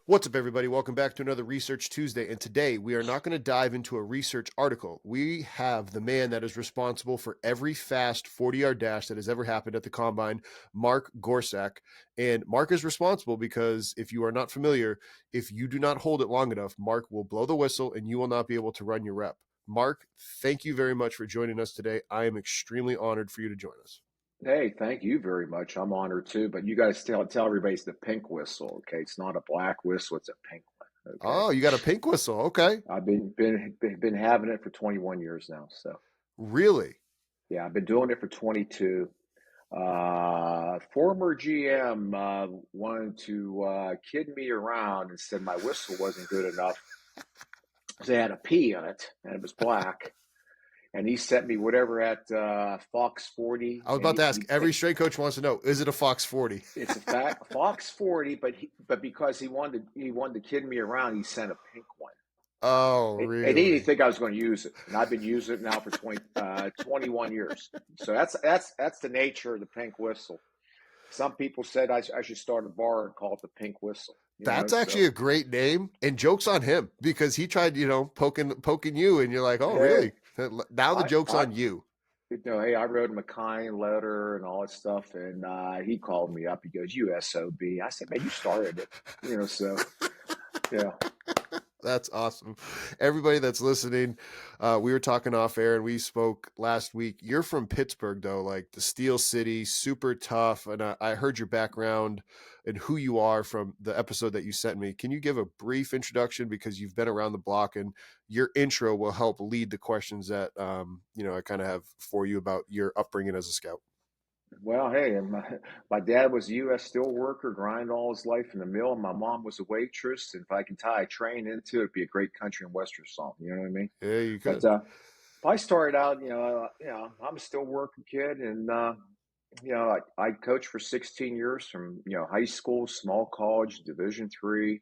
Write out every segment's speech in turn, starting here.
What's up, everybody? Welcome back to another Research Tuesday. And today we are not going to dive into a research article. We have the man that is responsible for every fast 40-yard dash that has ever happened at the Combine, Mark Gorscak. And Mark is responsible because if you are not familiar, if you do not hold it long enough, Mark will blow the whistle and you will not be able to run your rep. Mark, thank you very much for joining us today. I am extremely honored for you to join us. Hey, thank you very much. I'm honored too. But you guys tell everybody it's the pink whistle, okay? It's not a black whistle; it's a pink one, okay? Oh, you got a pink whistle. Okay. I've been having it for 21 years now. So Really? yeah, I've been doing it for 22. Former GM wanted to kid me around and said my whistle wasn't good enough. They had a P on it, and it was black. And he sent me whatever at Fox 40. I was about to ask. Every strength coach wants to know: is it a Fox 40? It's a Fox 40, but because he wanted to kid me around, he sent a pink one. Oh, And really? he didn't think I was going to use it, and I've been using it now for 21 years. So that's the nature of the pink whistle. Some people said I should start a bar and call it the pink whistle. That's actually a great name, and joke's on him because he tried, poking you, and you're like, oh, really? Now the joke's on you. Hey, I wrote him a kind letter and all that stuff, and he called me up. He goes, "You SOB." I said, "Man, you started it." So yeah. That's awesome. Everybody that's listening, we were talking off air and we spoke last week. You're from Pittsburgh, though, like the Steel City, super tough. And I heard your background and who you are from the episode that you sent me. Can you give a brief introduction because you've been around the block and your intro will help lead the questions that, I kind of have for you about your upbringing as a scout? Well, hey, my dad was a U.S. steel worker, grind all his life in the mill. My mom was a waitress, and if I can tie a train into it, it'd be a great country and western song. You know what I mean? Yeah, you could. But I started out, I'm a still working kid, and I coached for 16 years from high school, small college, Division III,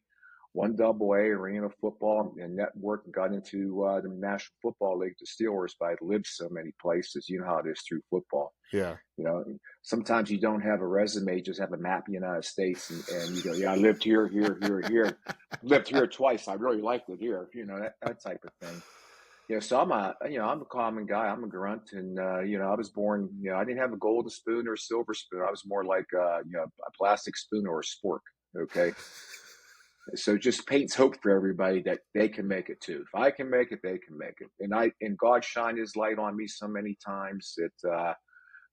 1AA arena football, and network, and got into the National Football League, the Steelers. But I'd lived so many places. You know how it is through football. Yeah. Sometimes you don't have a resume, you just have a map of the United States, and you go, yeah, I lived here, here. Lived here twice. I really liked it here. That type of thing. So I'm a common guy. I'm a grunt, and I was born. I didn't have a golden spoon or a silver spoon. I was more like a plastic spoon or a spork. Okay. So it just paints hope for everybody that they can make it too. If I can make it, they can make it. And God shined His light on me so many times that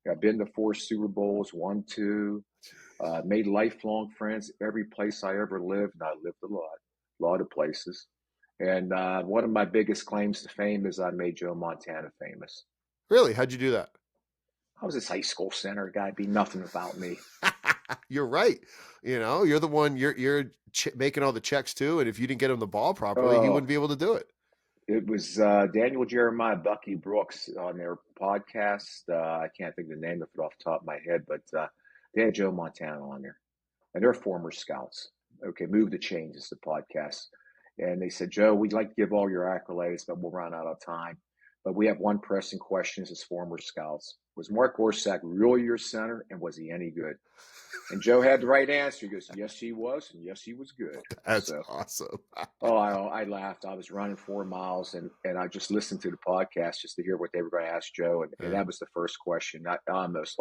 I've been to 4 Super Bowls, won 2, made lifelong friends every place I ever lived, and I lived a lot of places. And one of my biggest claims to fame is I made Joe Montana famous. Really? How'd you do that? I was this high school center guy. Be nothing without me. You're right. You're the one. You're making all the checks too, and if you didn't get him the ball properly, he wouldn't be able to do it. It was Daniel Jeremiah, Bucky Brooks on their podcast. I can't think of the name of it off the top of my head, but they had Joe Montana on there, and they're former scouts. Okay, Move the Change is the podcast, and they said, Joe, we'd like to give all your accolades, but we'll run out of time. But we have one pressing question as former scouts. Was Mark Gorscak really your center, and was he any good? And Joe had the right answer. He goes, yes, he was, and yes, he was good. That's awesome. I laughed. I was running 4 miles, and I just listened to the podcast just to hear what they were going to ask Joe, and that was the first question. I almost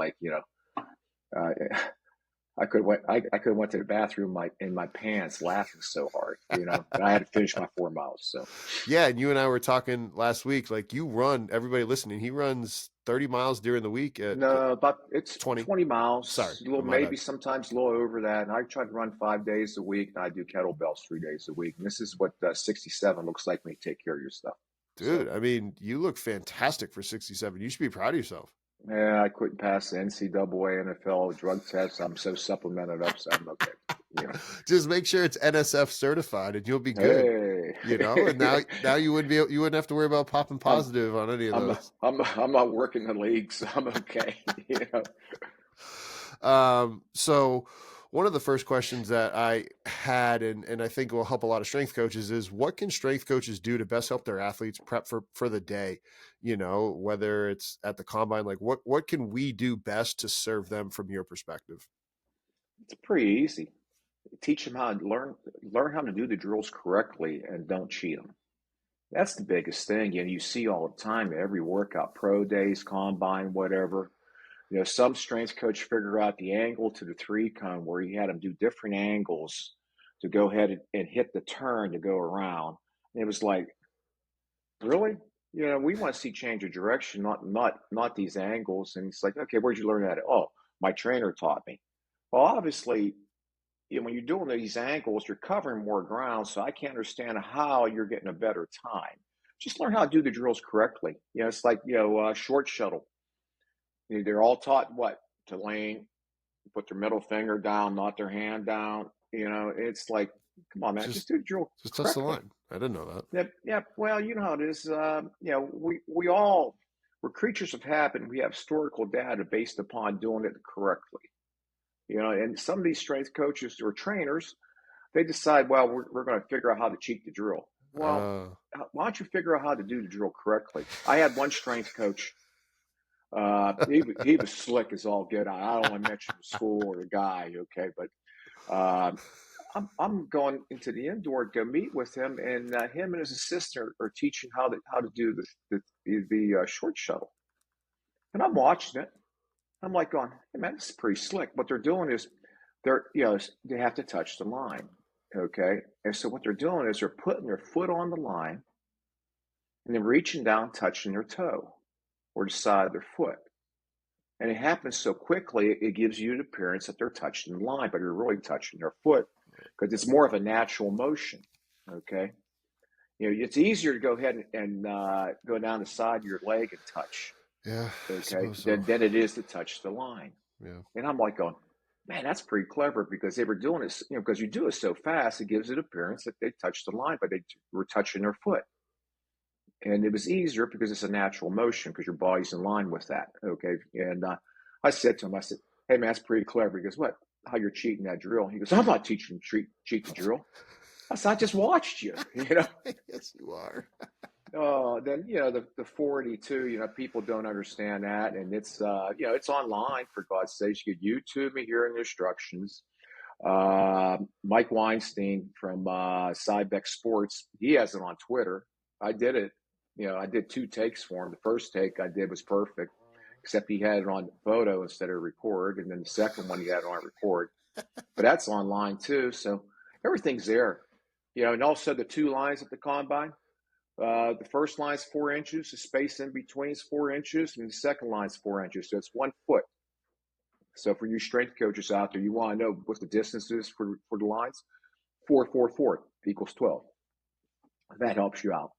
I could have went to the bathroom in my pants laughing so hard, but I had to finish my 4 miles. So yeah, and you and I were talking last week. Like you run, everybody listening, he runs 30 miles during the week. But it's 20 miles. Sorry, maybe sometimes a little over that. And I try to run 5 days a week, and I do kettlebells 3 days a week. And this is what 67 looks like when you take care of your stuff. Dude, so, I mean, you look fantastic for 67. You should be proud of yourself. Yeah, I couldn't pass the NCAA, NFL drug test. I'm so supplemented up, so I'm okay. Just make sure it's NSF certified, and you'll be good. Hey. And now you wouldn't have to worry about popping positive on any of those. I'm not working the league, so I'm okay. So one of the first questions that I had, and I think will help a lot of strength coaches, is what can strength coaches do to best help their athletes prep for the day? Whether it's at the combine, like what can we do best to serve them from your perspective? It's pretty easy. teach them how to learn how to do the drills correctly and don't cheat them. That's the biggest thing. You see all the time, every workout, pro days, combine, whatever. Some strength coach figure out the angle to the 3-cone where he had them do different angles to go ahead and hit the turn to go around. And it was like, really? We want to see change of direction, not these angles. And it's like, okay, where'd you learn that? Oh, my trainer taught me. Well, obviously, when you're doing these angles, you're covering more ground, so I can't understand how you're getting a better time. Just learn how to do the drills correctly. It's like, short shuttle. They're all taught what? To lane, put their middle finger down, not their hand down. It's like, come on, man, just do the drill Just touch the correctly. line. I didn't know that. Yeah. Well, you know how it is. We're creatures of habit, and we have historical data based upon doing it correctly. And some of these strength coaches or trainers, they decide, well, we're going to figure out how to cheat the drill. Well, why don't you figure out how to do the drill correctly? I had one strength coach. He was slick as all get out. I don't want to mention the school or the guy, okay? But I'm going into the indoor to go meet with him, and him and his assistant are teaching how to do the short shuttle. And I'm watching it. I'm like going, hey man, this is pretty slick. What they're doing is they have to touch the line, okay? And so what they're doing is they're putting their foot on the line and then reaching down, touching their toe or the side of their foot. And it happens so quickly, it gives you the appearance that they're touching the line, but you're really touching their foot because it's more of a natural motion, okay? It's easier to go ahead and go down the side of your leg and touch. Yeah. Okay. Then it is to touch the line. Yeah. And I'm like going, man, that's pretty clever because they were doing this, because you do it so fast, it gives it appearance that they touched the line, but they were touching their foot. And it was easier because it's a natural motion because your body's in line with that. Okay. And I said to him, hey man, that's pretty clever. He goes, what? How you're cheating that drill? He goes, I'm not teaching cheat the drill. I said, I just watched you. Yes, you are. Then the 42, people don't understand that, and it's it's online, for God's sakes. You could YouTube me here in the instructions. Mike Weinstein from Cybex Sports, he has it on Twitter. I did it. I did 2 takes for him. The first take I did was perfect, except he had it on photo instead of record, and then the second one he had it on record. But that's online too, so everything's there. And also the 2 lines at the combine. The first line's 4 inches. The space in between is 4 inches, and the second line's 4 inches. So it's 1 foot. So for you strength coaches out there, you want to know what the distance is for the lines. 4, 4, 4 equals 12. That helps you out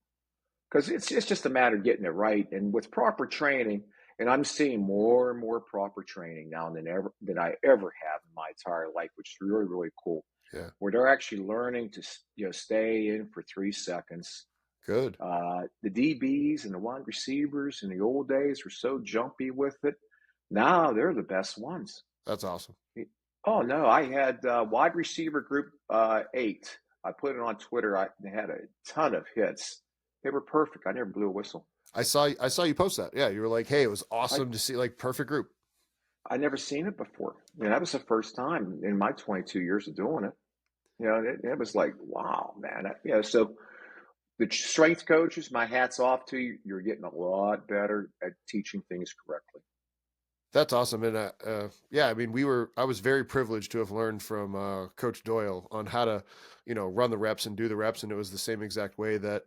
because it's just a matter of getting it right. And with proper training, and I'm seeing more and more proper training now than I ever have in my entire life, which is really, really cool. Yeah. Where they're actually learning to stay in for 3 seconds. Good. The DBs and the wide receivers in the old days were so jumpy with it. Now they're the best ones. That's awesome. Oh no, I had wide receiver group 8. I put it on Twitter. They had a ton of hits. They were perfect. I never blew a whistle. I saw you post that. Yeah, you were like, hey, it was awesome to see, like, perfect group. I never seen it before. That was the first time in my 22 years of doing it. It was like, wow, man. So the strength coaches, my hat's off to you. You're getting a lot better at teaching things correctly. That's awesome. And yeah, I mean, I was very privileged to have learned from Coach Doyle on how to, run the reps and do the reps. And it was the same exact way that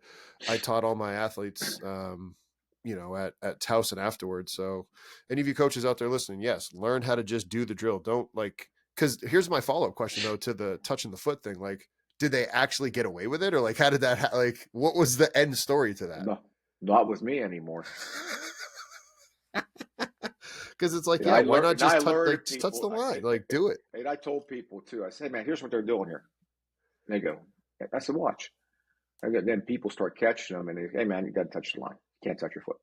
I taught all my athletes, at Towson afterwards. So any of you coaches out there listening, yes, learn how to just do the drill. Don't because here's my follow-up question though, to the touching the foot thing. Like, did they actually get away with it? Or how did that, what was the end story to that? No, not with me anymore. Because it's like, why not just touch the line? Do it. And I told people too, I said, hey, man, here's what they're doing here. And they go, I said, watch. And then people start catching them and they, hey, man, you got to touch the line. You can't touch your foot.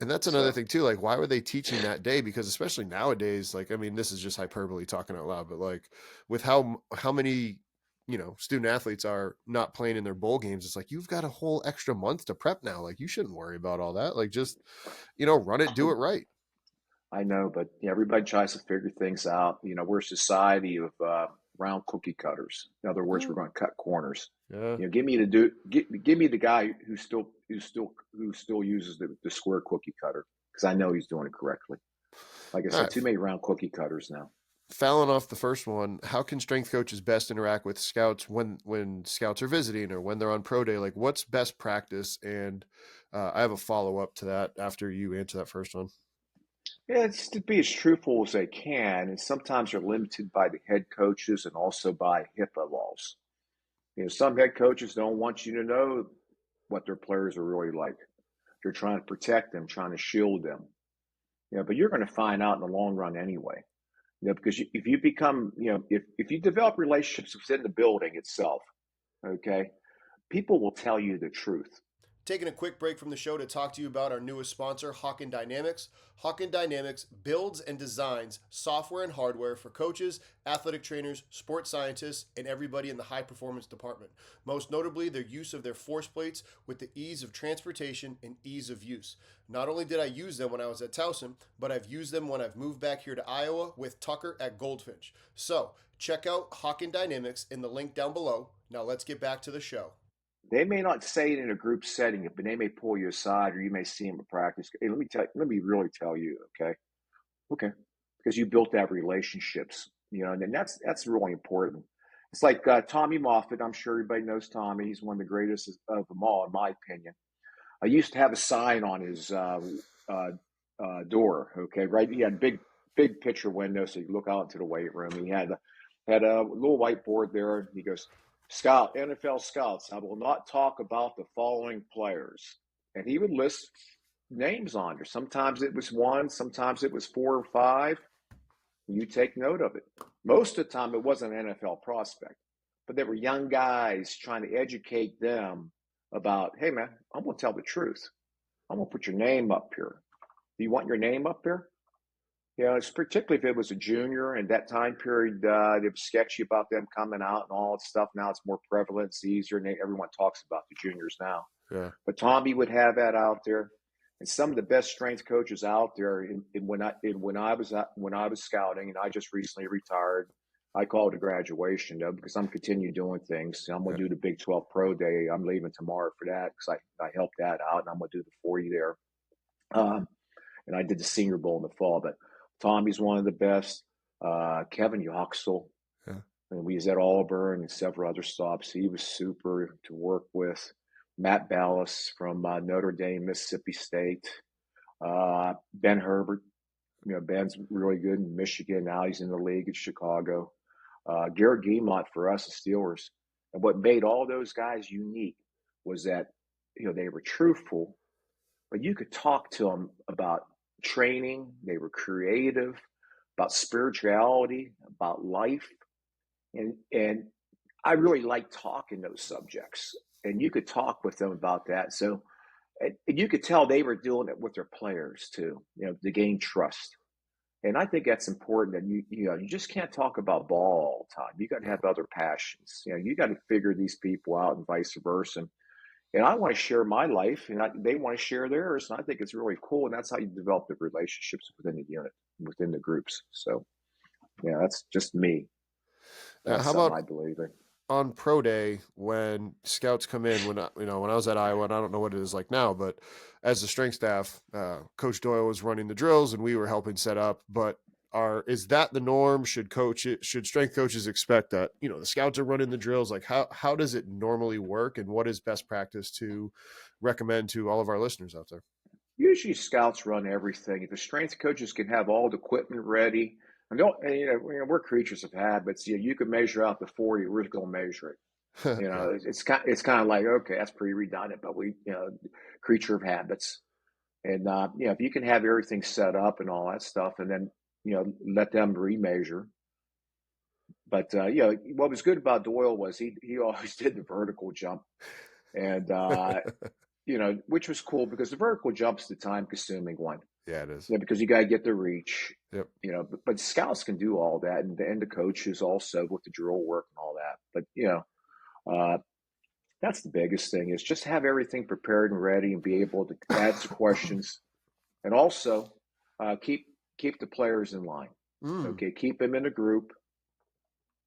And that's another thing too. Why were they teaching that day? Because especially nowadays, this is just hyperbole talking out loud, but with how many, student athletes are not playing in their bowl games, it's like, you've got a whole extra month to prep now. You shouldn't worry about all that. Just, run it, do it right. I know, but everybody tries to figure things out. We're a society of round cookie cutters. In other words, we're Oh, going to cut corners. yeah. Give me the guy who still uses the square cookie cutter, because I know he's doing it correctly. Like I All said, right. too many round cookie cutters now. Fouling off the first one, how can strength coaches best interact with scouts when scouts are visiting or when they're on pro day? Like, what's best practice? And I have a follow up to that after you answer that first one. Yeah, it's to be as truthful as they can, and sometimes you're limited by the head coaches and also by HIPAA laws. Some head coaches don't want you to know what their players are really like. They're trying to protect them, trying to shield them. But you're going to find out in the long run anyway. Because if you become, if you develop relationships within the building itself, okay, people will tell you the truth. Taking a quick break from the show to talk to you about our newest sponsor, Hawkin Dynamics. Hawkin Dynamics builds and designs software and hardware for coaches, athletic trainers, sports scientists, and everybody in the high performance department. Most notably, their use of their force plates with the ease of transportation and ease of use. Not only did I use them when I was at Towson, but I've used them when I've moved back here to Iowa with Tucker at Goldfinch. So check out Hawkin Dynamics in the link down below. Now let's get back to the show. They may not say it in a group setting, but they may pull you aside, or you may see them in practice. Hey, let me really tell you, okay, because you built that relationships, and that's really important. It's like Tommy Moffitt. I'm sure everybody knows Tommy. He's one of the greatest of them all, in my opinion. I used to have a sign on his door. Okay, right. He had big picture window, so you look out into the weight room. He had a little whiteboard there. He goes, "Scout, NFL scouts, I will not talk about the following players." And he would list names on there. Sometimes it was one, sometimes it was 4 or 5. You take note of it. Most of the time, it wasn't an NFL prospect, but they were young guys trying to educate them about, hey, man, I'm going to tell the truth. I'm going to put your name up here. Do you want your name up here? It's particularly if it was a junior and that time period, it was sketchy about them coming out and all that stuff. Now it's more prevalent, it's easier, and everyone talks about the juniors now. Yeah. But Tommy would have that out there, and some of the best strength coaches out there. When I was scouting, and I just recently retired, I call it a graduation though, because I'm continuing doing things. I'm going to do the Big 12 Pro Day. I'm leaving tomorrow for that because I helped that out, and I'm going to do the 40 there. And I did the Senior Bowl in the fall, but Tommy's one of the best. Kevin Yoxel, Yeah. and we was at Auburn and several other stops. He was super to work with. Matt Ballas from Notre Dame, Mississippi State. Ben Herbert, Ben's really good in Michigan. Now he's in the league at Chicago. Garrett Guillemot for us, the Steelers. And what made all those guys unique was that they were truthful, but you could talk to them about training. They were creative, about spirituality, about life, and I really like talking those subjects. And you could talk with them about that. So and you could tell they were doing it with their players too, to gain trust. And I think that's important. That you just can't talk about ball all the time. You got to have other passions. You got to figure these people out and vice versa. And I want to share my life, and they want to share theirs. And I think it's really cool. And that's how you develop the relationships within the unit, within the groups. So, that's just me. That's How something about I believe in. on pro day when scouts come in? When I was at Iowa, and I don't know what it is like now, but as the strength staff, Coach Doyle was running the drills, and we were helping set up. But is that the norm? Should strength coaches expect that the scouts are running the drills? Like how does it normally work, and what is best practice to recommend to all of our listeners out there? Usually, scouts run everything. If the strength coaches can have all the equipment ready, and don't, and, we're creatures of habits. You can measure out the 40, we're going to measure it. Yeah. It's kind of like, okay, that's pretty redundant, but we, creature of habits. And if you can have everything set up and all that stuff, and then let them remeasure. But what was good about Doyle was he always did the vertical jump, and which was cool because the vertical jump's the time consuming one. Yeah, it is. Because you got to get the reach. Yep. But scouts can do all that, and the coaches also with the drill work and all that. But that's the biggest thing is just have everything prepared and ready, and be able to answer questions, and also keep the players in line. Mm. Okay, keep them in a group.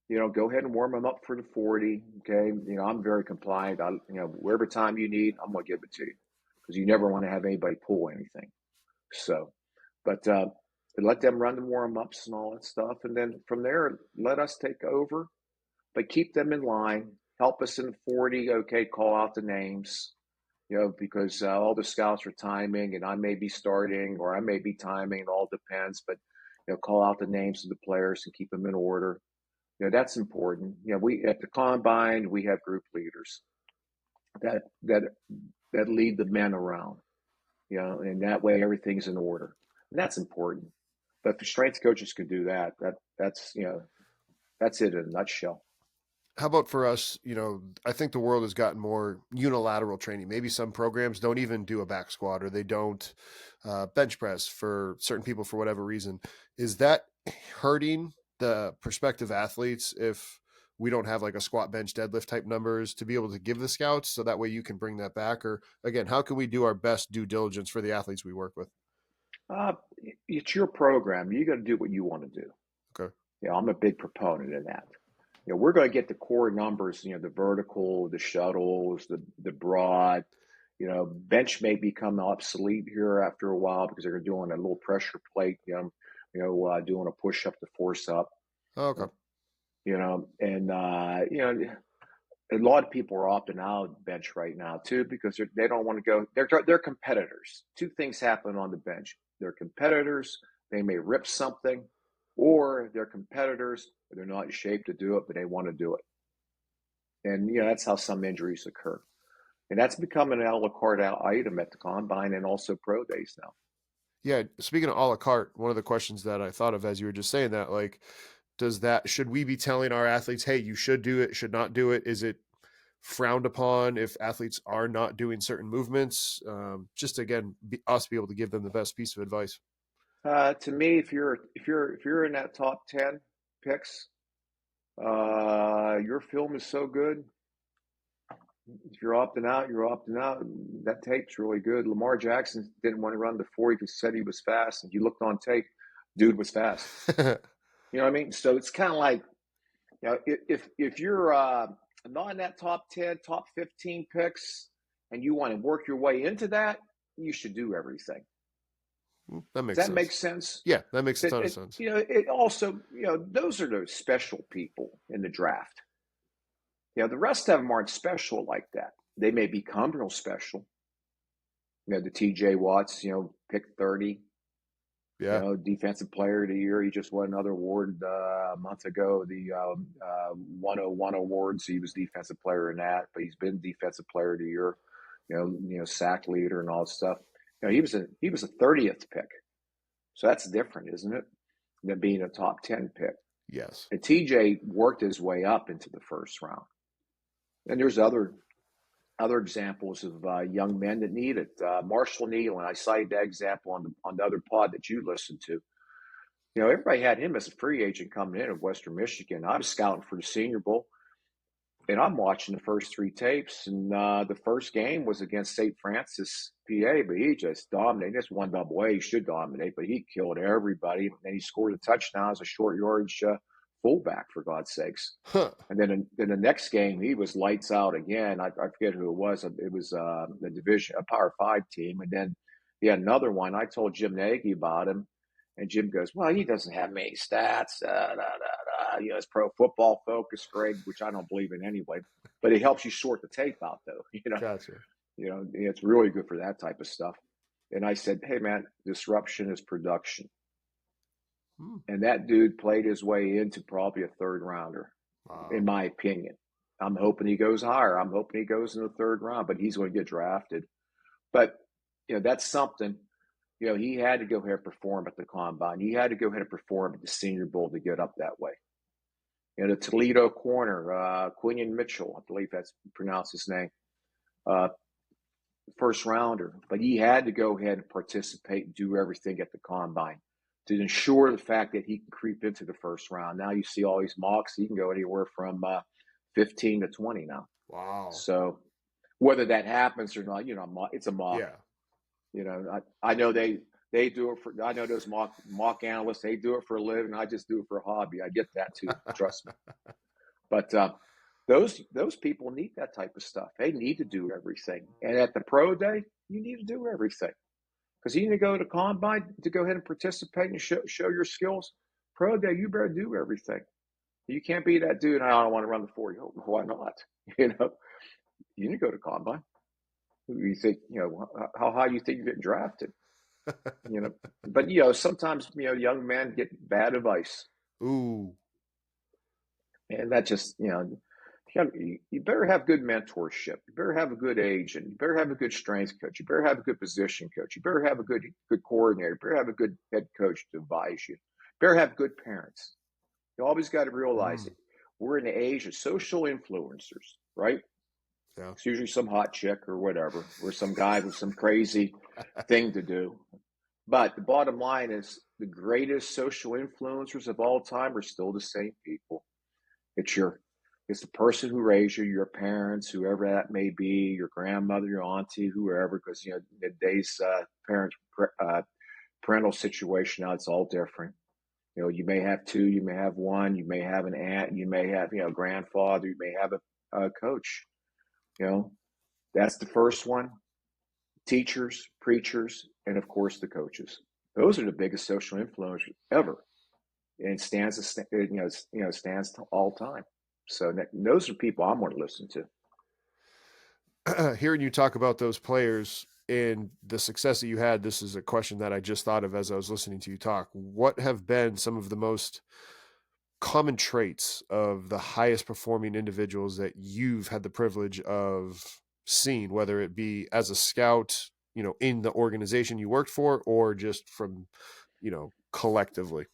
Go ahead and warm them up for the 40. Okay. I'm very compliant. Whatever time you need, I'm going to give it to you because you never want to have anybody pull anything. So, but let them run the warm ups and all that stuff. And then from there, let us take over, but keep them in line. Help us in 40. Okay. Call out the names, because all the scouts are timing and I may be starting or I may be timing. It all depends. But, call out the names of the players and keep them in order. That's important. We at the combine we have group leaders that that that lead the men around. And that way everything's in order. And that's important. But if the strength coaches can do that, that's it in a nutshell. How about for us? I think the world has gotten more unilateral training. Maybe some programs don't even do a back squat or they don't bench press for certain people for whatever reason. Is that hurting the prospective athletes if we don't have like a squat, bench, deadlift type numbers to be able to give the scouts so that way you can bring that back? Or again, how can we do our best due diligence for the athletes we work with? Uh, it's your program. You got to do what you want to do. Okay. I'm a big proponent of that. We're going to get the core numbers, the vertical, the shuttles, the broad. Bench may become obsolete here after a while because they're doing a little pressure plate, doing a push up to force up. Okay. And a lot of people are opting out of the bench right now too because they don't want to go. They're competitors. Two things happen on the bench. They're competitors. They may rip something, or they're competitors. They're not in shape to do it, but they want to do it. And that's how some injuries occur. And that's become an a la carte item at the combine and also pro days now. Yeah. Speaking of a la carte, one of the questions that I thought of as you were just saying that, like, should we be telling our athletes, hey, you should do it, should not do it? Is it frowned upon if athletes are not doing certain movements? Just again, us be able to give them the best piece of advice. To me, if you're in that top 10 picks, your film is so good. If you're opting out, you're opting out. That tape's really good. Lamar Jackson didn't want to run the 40 because he said he was fast, and you looked on tape, dude was fast. You know what I mean? So it's kind of like, if you're not in that top 10, top 15 picks, and you want to work your way into that, you should do everything. That makes Does that sense. make sense? Yeah, that makes a ton of sense. It also, those are those special people in the draft. The rest of them aren't special like that. They may become real special. The TJ Watts, pick 30, Yeah. defensive player of the year. He just won another award a month ago, the 101 awards. He was defensive player in that, but he's been defensive player of the year, sack leader and all that stuff. He was a 30th pick. So that's different, isn't it? Than being a top 10 pick. Yes. And TJ worked his way up into the first round. And there's other examples of young men that need it. Marshall Neal, and I cited that example on the other pod that you listened to. Everybody had him as a free agent coming in of Western Michigan. I was scouting for the Senior Bowl, and I'm watching the first three tapes. And the first game was against St. Francis, PA, but he just dominated. Just one double A, he should dominate, but he killed everybody. And he scored a touchdown as a short yardage fullback, for God's sakes. Huh. And then in the next game, he was lights out again. I forget who it was. It was the division, a Power 5 team. And then he had another one. I told Jim Nagy about him. And Jim goes, well, he doesn't have many stats. It's Pro Football Focus, Greg, which I don't believe in anyway. But it helps you sort the tape out, though. Gotcha. It's really good for that type of stuff. And I said, hey, man, disruption is production. And that dude played his way into probably a third rounder, in my opinion. I'm hoping he goes higher. I'm hoping he goes in the third round, but he's going to get drafted. But, that's something. He had to go ahead and perform at the combine. He had to go ahead and perform at the Senior Bowl to get up that way. The Toledo corner, Quinion Mitchell, I believe that's pronounced his name, first rounder. But he had to go ahead and participate and do everything at the combine to ensure the fact that he can creep into the first round. Now you see all these mocks. He can go anywhere from 15 to 20 now. Wow. So whether that happens or not, it's a mock. Yeah. I know they They do it for. I know those mock analysts. They do it for a living. I just do it for a hobby. I get that too. Trust me. But those people need that type of stuff. They need to do everything. And at the pro day, you need to do everything because you need to go to combine to go ahead and participate and show your skills. Pro day, you better do everything. You can't be that dude. I don't want to run the 40. Why not? You know, you need to go to combine. You think, how high you think you're getting drafted? But sometimes young men get bad advice. Ooh. And that just, you better have good mentorship. You better have a good agent. You better have a good strength coach. You better have a good position coach. You better have a good coordinator. You better have a good head coach to advise you. You better have good parents. You always got to realize it. We're in the age of social influencers, right? Yeah. It's usually some hot chick or whatever, or some guy with some crazy thing to do. But the bottom line is the greatest social influencers of all time are still the same people. It's the person who raised you, your parents, whoever that may be, your grandmother, your auntie, whoever, because today's parental situation now, it's all different. You may have two, you may have one, you may have an aunt, you may have a grandfather, you may have a coach. That's the first one. Teachers, preachers, and of course the coaches. Those are the biggest social influencers ever, and stands to all time. So those are people I'm going to listen to. Hearing you talk about those players and the success that you had, this is a question that I just thought of as I was listening to you talk. What have been some of the most common traits of the highest performing individuals that you've had the privilege of seeing, whether it be as a scout, in the organization you worked for, or just from, collectively?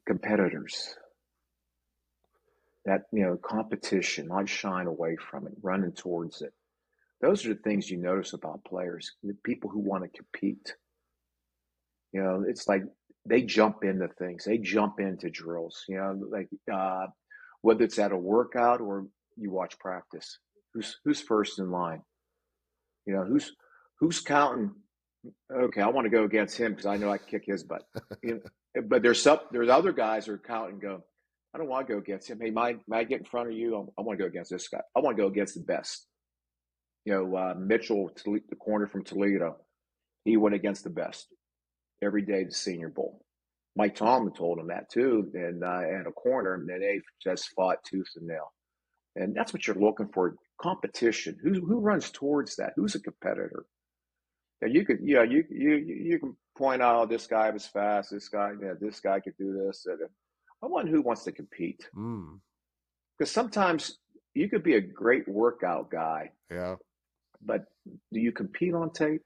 Competitors. That, competition, not shying away from it, running towards it. Those are the things you notice about players, the people who want to compete. It's like they jump into things. They jump into drills, like whether it's at a workout or you watch practice. Who's first in line? Who's counting? Okay, I want to go against him because I know I can kick his butt. But there's other guys who are counting and go, I don't want to go against him. Hey, may I get in front of you? I want to go against this guy. I want to go against the best. Mitchell, the corner from Toledo, he went against the best every day the Senior Bowl. Mike Tomlin told him that too, and at a corner, and they just fought tooth and nail. And that's what you're looking for: competition. Who runs towards that? Who's a competitor? And you can point out, oh, this guy was fast. This guy could do this. I want who wants to compete. Because sometimes you could be a great workout guy. Yeah. But do you compete on tape?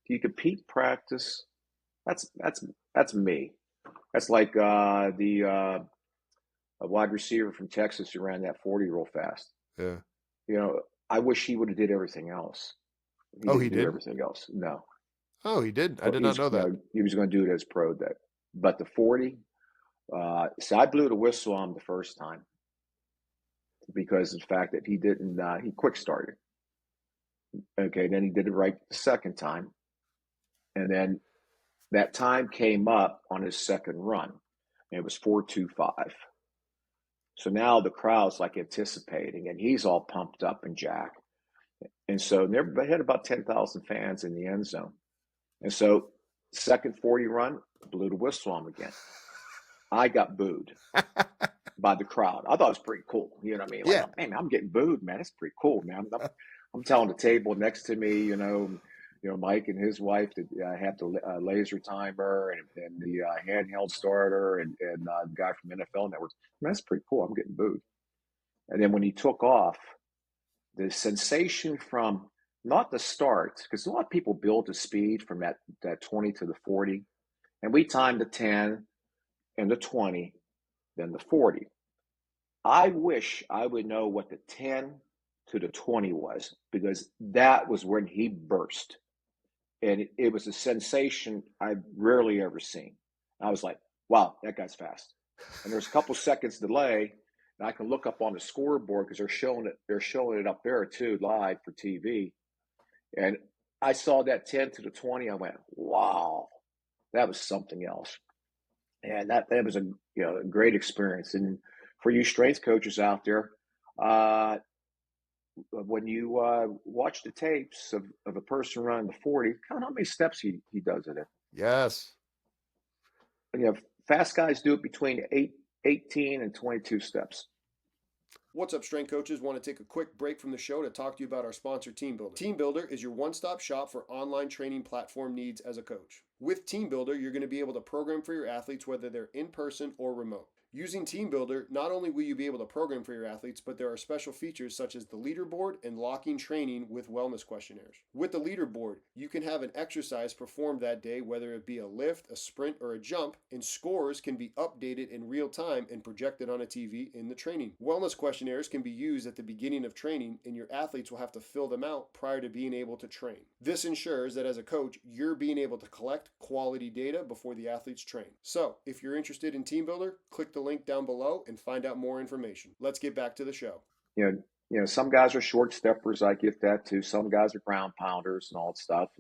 Do you compete practice? That's me. That's like a wide receiver from Texas who ran that 40 real fast. Yeah. I wish he would have did everything else. He did everything else. No. Oh, he did. I did not know that. He was going to do it as pro day. But the 40, so I blew the whistle on him the first time because of the fact that he didn't. He quick started. Okay, then he did it right the second time, and then that time came up on his second run, and it was 4.25. So now the crowd's like anticipating, and he's all pumped up and jacked. And so they had about 10,000 fans in the end zone. And so second 40 run, blew the whistle on him again. I got booed by the crowd. I thought it was pretty cool. You know what I mean? Like, Yeah. man, I'm getting booed, man. That's pretty cool, man. I'm telling the table next to me, Mike and his wife to have the laser timer and the handheld starter and the guy from NFL Network. Man, that's pretty cool. I'm getting booed. And then when he took off, the sensation from not the start, because a lot of people build the speed from that 20 to the 40, and we timed the 10 and the 20, then the 40. I wish I would know what the 10 to the 20 was, because that was when he burst. And it was a sensation I've rarely ever seen. I was like, wow, that guy's fast. And there's a couple seconds delay, and I can look up on the scoreboard because they're showing it up there too, live for TV. And I saw that 10 to the 20. I went, wow, that was something else. And that was a great experience. And for you strength coaches out there, uh, when you watch the tapes of a person running the 40, count how many steps he does it in. Yes. And, fast guys do it between 18 and 22 steps. What's up, strength coaches? Want to take a quick break from the show to talk to you about our sponsor, TeamBuildr. TeamBuildr is your one-stop shop for online training platform needs as a coach. With TeamBuildr, you're going to be able to program for your athletes whether they're in person or remote. Using TeamBuildr, not only will you be able to program for your athletes, but there are special features such as the leaderboard and locking training with wellness questionnaires. With the leaderboard, you can have an exercise performed that day, whether it be a lift, a sprint, or a jump, and scores can be updated in real time and projected on a TV in the training. Wellness questionnaires can be used at the beginning of training, and your athletes will have to fill them out prior to being able to train. This ensures that as a coach, you're being able to collect quality data before the athletes train. So, if you're interested in TeamBuildr, click the link down below and find out more information. Let's get back to the show. Some guys are short steppers. I get that too. Some guys are ground pounders and all that stuff.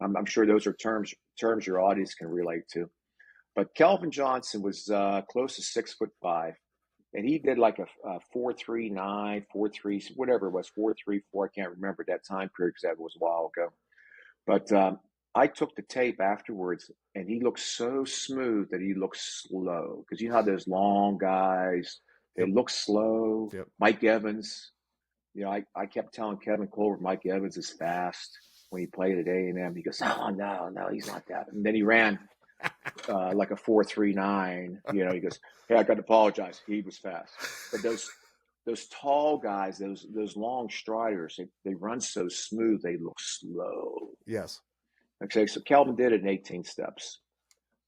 I'm sure those are terms your audience can relate to. But Kelvin Johnson was close to 6'5", and he did like a 4.39, 4.3, whatever it was, 4.34. I can't remember that time period because that was a while ago. But I took the tape afterwards, and he looked so smooth that he looked slow. Because you know how those long guys, they look slow. Yep. Mike Evans, I kept telling Kevin Colbert Mike Evans is fast when he played at A&M. He goes, oh, no, he's not that. And then he ran like a 4.39. He goes, hey, I got to apologize. He was fast. But those tall guys, those long striders, they run so smooth, they look slow. Yes. Okay, so Kelvin did it in 18 steps.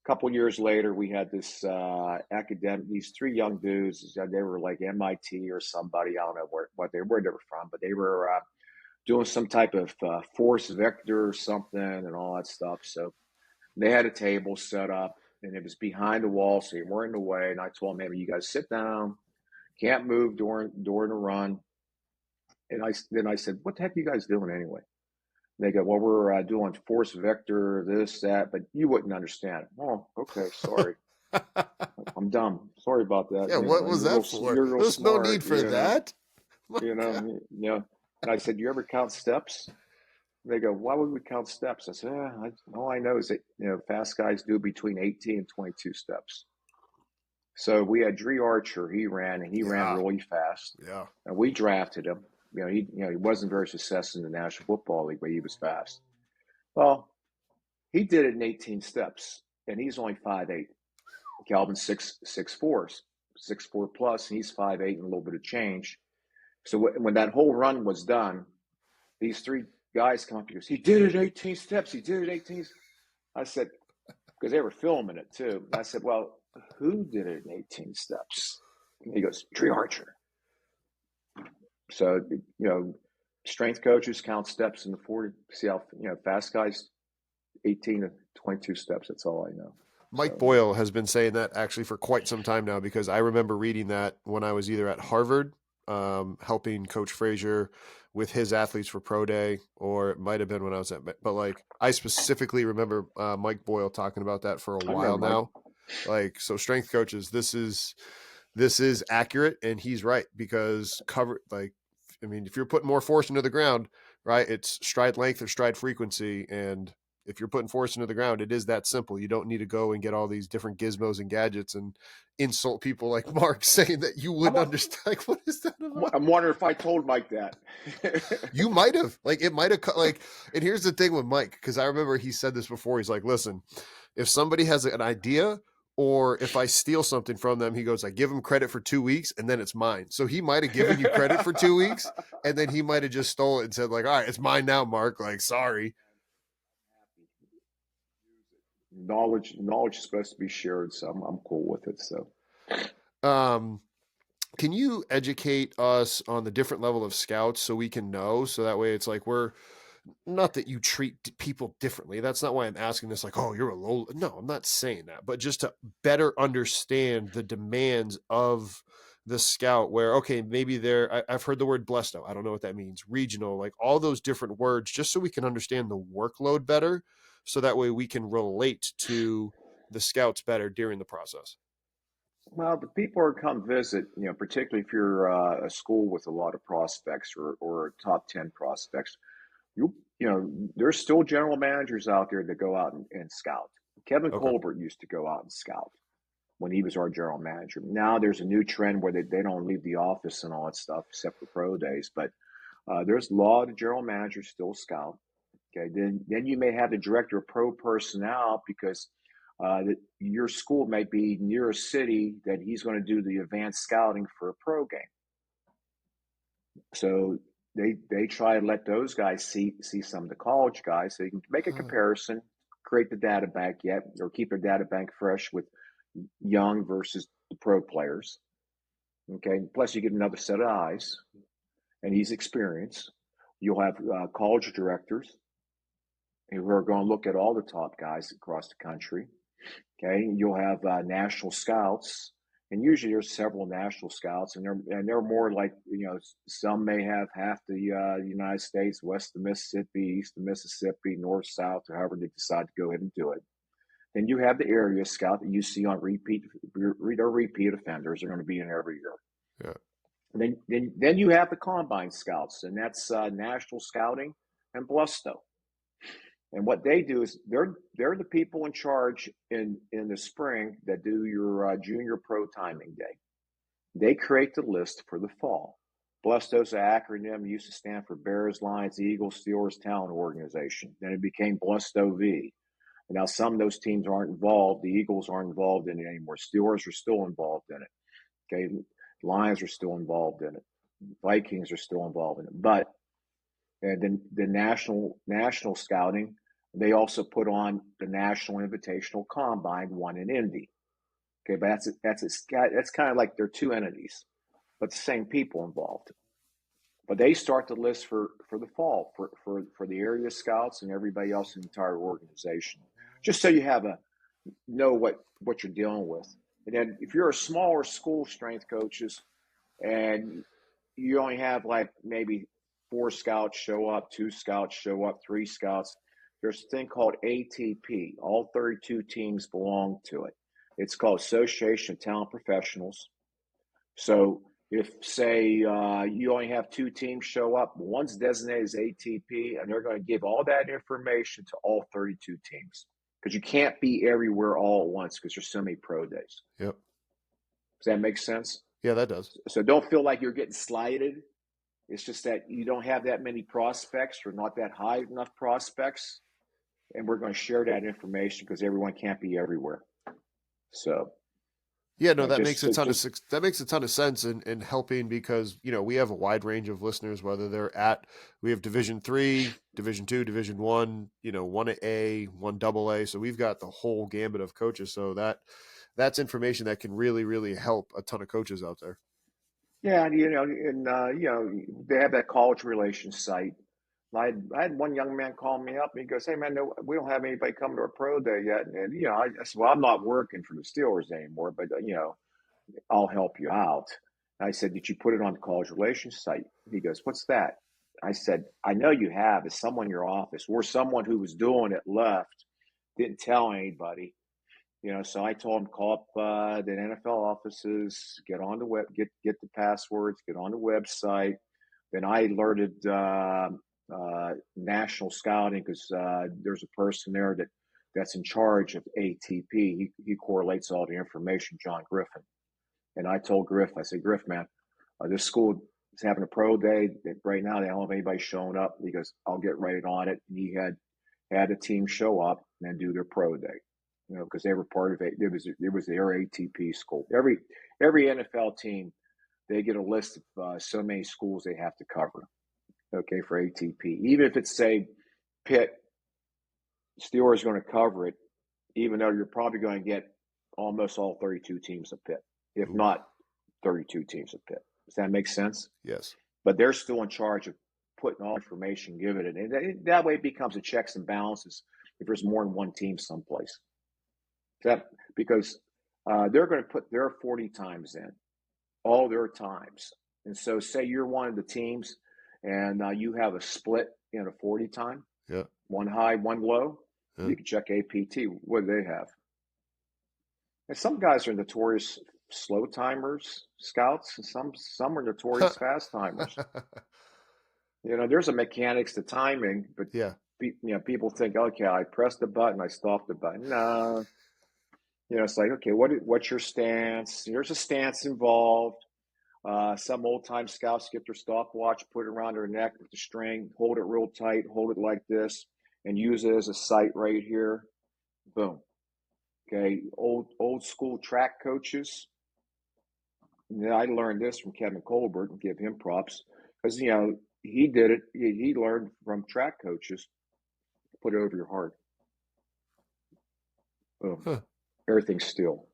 A couple years later, we had this these three young dudes. They were like MIT or somebody. I don't know where they were from, but they were doing some type of force vector or something and all that stuff. So they had a table set up, and it was behind the wall, so you weren't in the way. And I told them, hey, you guys sit down. Can't move during the run. And I said, what the heck are you guys doing anyway? They go, well, we're doing force vector, this, that, but you wouldn't understand. Oh, okay, sorry. I'm dumb. Sorry about that. Yeah, what was that for? There's no need for that. And I said, you ever count steps? They go, why would we count steps? I said, all I know is that, fast guys do between 18 and 22 steps. So we had Dree Archer. He ran really fast. Yeah. And we drafted him. He wasn't very successful in the National Football League, but he was fast. Well, he did it in 18 steps, and he's only 5'8". Calvin's 6'4", 6'4" plus, and he's 5'8" and a little bit of change. So when that whole run was done, these three guys come up and goes, he did it 18 steps. He did it 18. I said, because they were filming it too. I said, well, who did it in 18 steps? And he goes, Dree Archer. So, strength coaches count steps in the 40. See how, fast guys, 18 to 22 steps. That's all I know. Mike Boyle has been saying that actually for quite some time now, because I remember reading that when I was either at Harvard, helping Coach Frazier with his athletes for Pro Day, or it might have been when I was but I specifically remember Mike Boyle talking about that for a while now. So strength coaches, this is accurate, and he's right, because if you're putting more force into the ground, right, it's stride length or stride frequency. And if you're putting force into the ground, it is that simple. You don't need to go and get all these different gizmos and gadgets and insult people like Mark, saying that you wouldn't understand. Like, what is that about? I'm wondering if I told Mike that. You might have. It might have. And here's the thing with Mike, because I remember he said this before. He's like, listen, if somebody has an idea, or if I steal something from them, he goes, I give them credit for 2 weeks and then it's mine. So he might have given you credit for 2 weeks, and then he might have just stole it and said, all right, it's mine now, Mark. Sorry. Knowledge is supposed to be shared, so I'm cool with it. So, can you educate us on the different level of scouts so we can know? So that way it's we're not that you treat people differently. That's not why I'm asking this. Oh, you're a low. No, I'm not saying that, but just to better understand the demands of the scout where, okay, maybe I've heard the word blesto. I don't know what that means. Regional, like all those different words, just so we can understand the workload better. So that way we can relate to the scouts better during the process. Well, the people who come visit, particularly if you're a school with a lot of prospects or top 10 prospects, there's still general managers out there that go out and scout. Kevin Okay. Colbert used to go out and scout when he was our general manager. Now there's a new trend where they don't leave the office and all that stuff except for pro days. But there's a lot of general managers still scout. Okay, then you may have the director of pro personnel because your school might be near a city that he's going to do the advanced scouting for a pro game. So they try to let those guys see some of the college guys so you can make a comparison, create the data bank or keep their data bank fresh with young versus the pro players. Okay, plus you get another set of eyes, and he's experienced. You'll have college directors who are going to look at all the top guys across the country. Okay, you'll have national scouts, and usually there's several national scouts, and they're more like some may have half the United States, west of Mississippi, east of Mississippi, north, south, or however they decide to go ahead and do it. Then you have the area scout that you see on repeat offenders are going to be in every year. Yeah. Then you have the combine scouts, and that's national scouting and Blusto. And what they do is they're the people in charge in the spring that do your junior pro timing day. They create the list for the fall. Blusto's an acronym used to stand for Bears, Lions, Eagles, Steelers Talent Organization. Then it became Blusto V. And now some of those teams aren't involved. The Eagles aren't involved in it anymore. Steelers are still involved in it. Okay, Lions are still involved in it. Vikings are still involved in it. But and then the national scouting, they also put on the National Invitational Combine one in Indy. Okay, but that's kind of like they're two entities, but the same people involved. But they start the list for the fall for the area scouts and everybody else in the entire organization, just so you know what you're dealing with. And then if you're a smaller school strength coaches and you only have like maybe 4 scouts show up, 2 scouts show up, 3 scouts, there's a thing called ATP. All 32 teams belong to it. It's called Association of Talent Professionals. So if, say, you only have 2 teams show up, one's designated as ATP, and they're going to give all that information to all 32 teams because you can't be everywhere all at once because there's so many pro days. Yep. Does that make sense? Yeah, that does. So don't feel like you're getting slighted. It's just that you don't have that many prospects or not that high enough prospects. And we're going to share that information because everyone can't be everywhere. So, yeah, no, that makes a ton of sense in helping because we have a wide range of listeners, whether we have Division 3, Division 2, Division 1, 1A, 1AA. So we've got the whole gambit of coaches. So that's information that can really, really help a ton of coaches out there. Yeah, and they have that college relations site. I had one young man call me up and he goes, "Hey man, no, we don't have anybody coming to our pro day yet." And I said, "Well, I'm not working for the Steelers anymore, but I'll help you out." And I said, "Did you put it on the college relations site?" He goes, "What's that?" I said, "I know you have. It's someone in your office or someone who was doing it left, didn't tell anybody." So I told him call up the NFL offices, get on the web, get the passwords, get on the website. Then I alerted national scouting because there's a person there that's in charge of ATP. He correlates all the information, John Griffin. And I told Griff, I said, "Griff, man, this school is having a pro day. Right now, they don't have anybody showing up." He goes, "I'll get right on it." And he had a team show up and do their pro day. Because they were part of it. It was their ATP school. Every NFL team, they get a list of so many schools they have to cover. Okay, for ATP, even if it's say Pitt, Steelers are going to cover it, even though you're probably going to get almost all 32 teams of Pitt, if not 32 teams of Pitt. Does that make sense? Yes. But they're still in charge of putting all information, giving it, and that way it becomes a checks and balances if there's more than one team someplace. Because they're going to put their 40 times in. all their times. And so, say you're one of the teams, and you have a split in a 40 time, Yeah. one high, one low. Yeah. You can check APT. What do they have? And some guys are notorious slow timers, scouts, and some are notorious fast timers. There's a mechanics to timing, but Yeah. people think, okay, I pressed the button, I stopped the button. No, it's like, okay, what's your stance? There's a stance involved. Some old time scouts get their stopwatch, put it around their neck with the string, hold it real tight, hold it like this, and use it as a sight right here. Boom. Okay, old school track coaches. I learned this from Kevin Colbert, and give him props, because he did it. He learned from track coaches. Put it over your heart. Boom. Huh. Everything's still.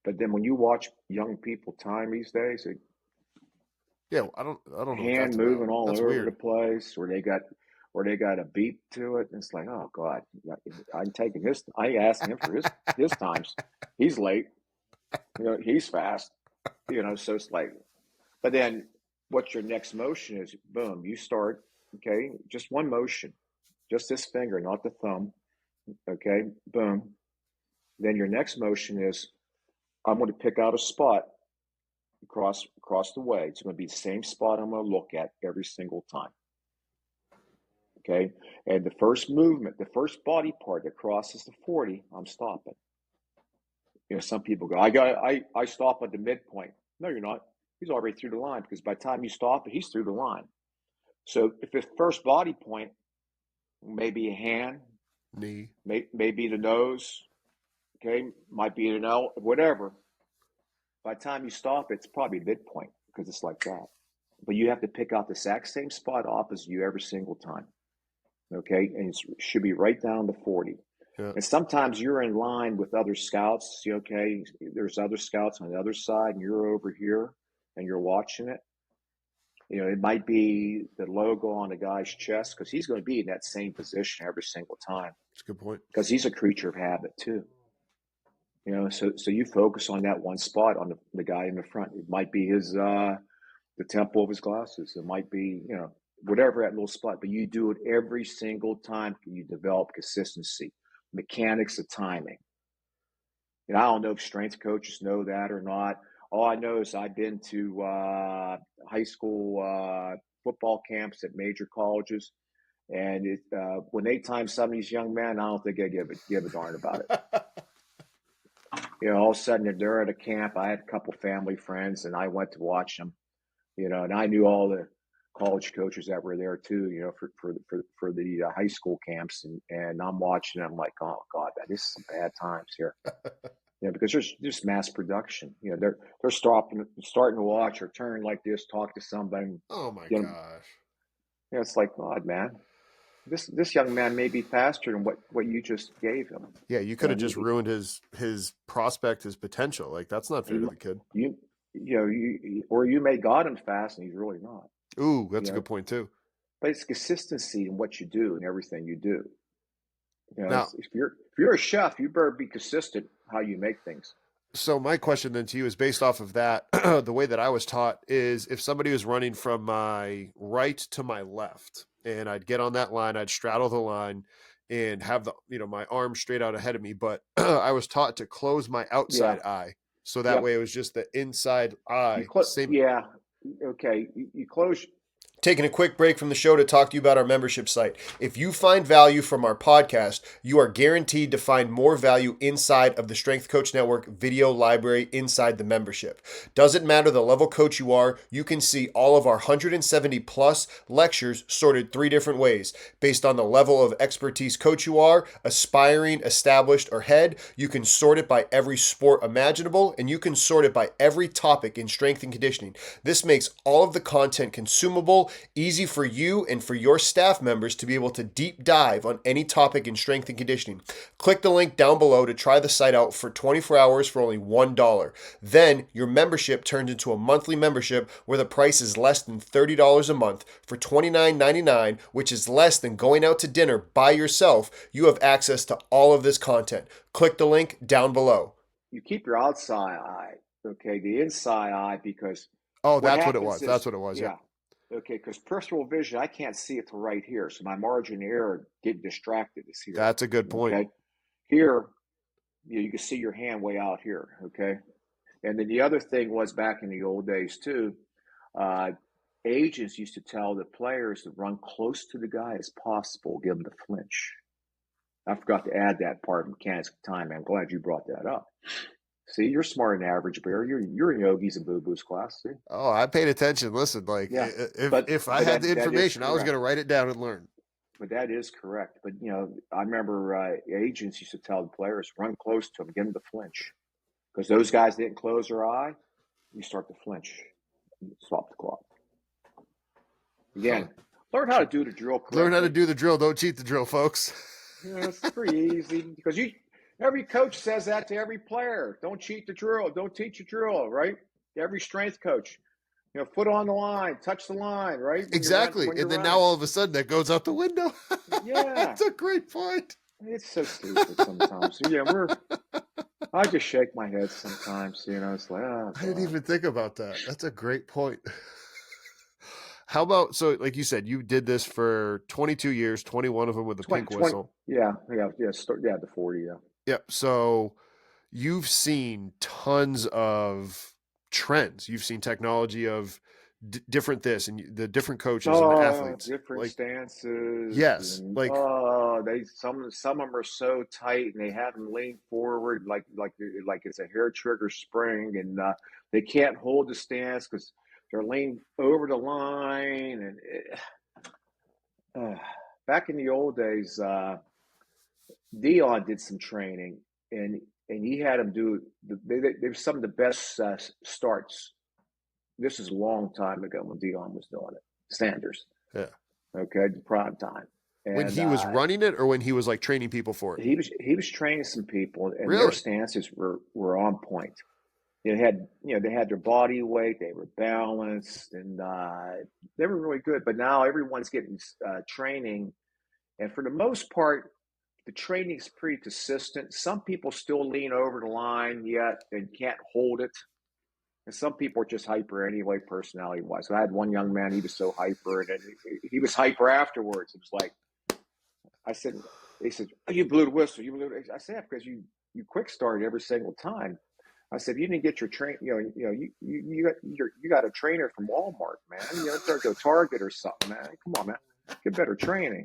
But then when you watch young people time these days, Yeah. I don't know what hand that's moving about. all That's over the weird. place, or they got a beat to it, and it's like, oh God, I'm taking his. I asked him for his times. He's late. He's fast. So it's like, but then what your next motion is? Boom, you start. Okay, just one motion, just this finger, not the thumb. Okay, boom. Then your next motion is, I'm going to pick out a spot across the way. It's going to be the same spot I'm going to look at every single time. Okay, and the first movement, the first body part that crosses the 40, I'm stopping. Some people go, I stop at the midpoint. No, you're not. He's already through the line, because by the time you stop it, he's through the line. So if the first body point may be a hand, Knee. may be the nose, okay, might be an L, whatever. By the time you stop, it's probably midpoint, because it's like that. But you have to pick out the exact same spot opposite you every single time. Okay, and it should be right down the 40. Yeah. And sometimes you're in line with other scouts. Okay, there's other scouts on the other side, and you're over here, and you're watching it. It might be the logo on the guy's chest, because he's going to be in that same position every single time. That's a good point. Because he's a creature of habit too. So you focus on that one spot on the guy in the front. It might be the temple of his glasses. It might be, whatever that little spot, but you do it every single time. You develop consistency, mechanics of timing. I don't know if strength coaches know that or not. All I know is I've been to high school football camps at major colleges, and when they time some of these young men, I don't think they give a darn about it. All of a sudden they're at a camp. I had a couple family friends, and I went to watch them. And I knew all the college coaches that were there too. For the high school camps, and I'm watching. I'm like, oh God, this is some bad times here. Because there's just mass production. They're starting to watch or turn like this, talk to somebody. Oh my gosh. It's like, God, man, this young man may be faster than what you just gave him. Yeah, you could have just ruined his prospect, his potential. Like, that's not fair to the kid. Or you may got him fast and he's really not. Ooh, that's a good point too. But it's consistency in what you do and everything you do. Now, if you're a chef, you better be consistent how you make things. So my question then to you is based off of that. The way that I was taught is, if somebody was running from my right to my left, and I'd get on that line, I'd straddle the line and have my arm straight out ahead of me. But I was taught to close my outside eye. So that way it was just the inside eye. Yeah. Okay. You close. Taking a quick break from the show to talk to you about our membership site. If you find value from our podcast, you are guaranteed to find more value inside of the Strength Coach Network video library inside the membership. Doesn't matter the level coach you are, you can see all of our 170 plus lectures sorted 3 different ways. Based on the level of expertise coach you are, aspiring, established, or head, you can sort it by every sport imaginable, and you can sort it by every topic in strength and conditioning. This makes all of the content consumable, easy for you and for your staff members to be able to deep dive on any topic in strength and conditioning. Click the link down below to try the site out for 24 hours for only $1. Then your membership turns into a monthly membership where the price is less than $30 a month. For $29.99, which is less than going out to dinner by yourself, you have access to all of this content. Click the link down below. You keep your outside eye okay, the inside eye, because Oh, what that's what it happens was. That's is, what it was. Yep. yeah, okay, because peripheral vision, I can't see it to right here, so my margin of error getting distracted is here. That's a good point. Okay, here you can see your hand way out here. Okay, and then the other thing was back in the old days too. Uh, Agents used to tell the players to run close to the guy as possible, give them the flinch. I forgot to add that part of mechanics of time. I'm glad you brought that up. See, you're smarter than average, Bear. You're in Yogi's and Boo Boo's class. See? Oh, I paid attention. Listen, like Yeah, if I had the that is information, I was going correct. to write it down and learn. But that is correct. But I remember agents used to tell the players, run close to them, give them the flinch, because those guys didn't close their eye. You start to flinch, stop the clock. Again, learn how to do the drill correctly. Learn how to do the drill. Don't cheat the drill, folks. Yeah, it's pretty easy, because every coach says that to every player. Don't cheat the drill. Don't teach the drill, right? Every strength coach. Foot on the line, touch the line, right? Exactly. And then now all of a sudden that goes out the window. Yeah. That's a great point. It's so stupid sometimes. So, yeah, I just shake my head sometimes, it's like, oh, I didn't even think about that. That's a great point. How about, so like you said, you did this for 22 years, 21 of them with the pink whistle. The 40, yeah. Yep. So you've seen tons of trends. You've seen technology of different this and the different coaches and the athletes. Different stances. Yes. And, like some of them are so tight, and they have them lean forward like it's a hair trigger spring, and they can't hold the stance because they're leaned over the line. And back in the old days, Dion did some training, and he had them do. They were some of the best starts. This is a long time ago when Dion was doing it. Sanders. Yeah. Okay, prime time. And, when he was running it, or when he was like training people for it? He was training some people, and really? Their stances were on point. They had their body weight, they were balanced, and they were really good. But now everyone's getting training, and for the most part, the training's pretty consistent. Some people still lean over the line yet and can't hold it. And some people are just hyper anyway, personality-wise. So I had one young man, he was so hyper, and he was hyper afterwards. It was like, they said, oh, you blew the whistle. I said, because you quick started every single time. I said, you didn't get your train. You got a trainer from Walmart, man. Start to Target or something, man. Come on, man, get better training.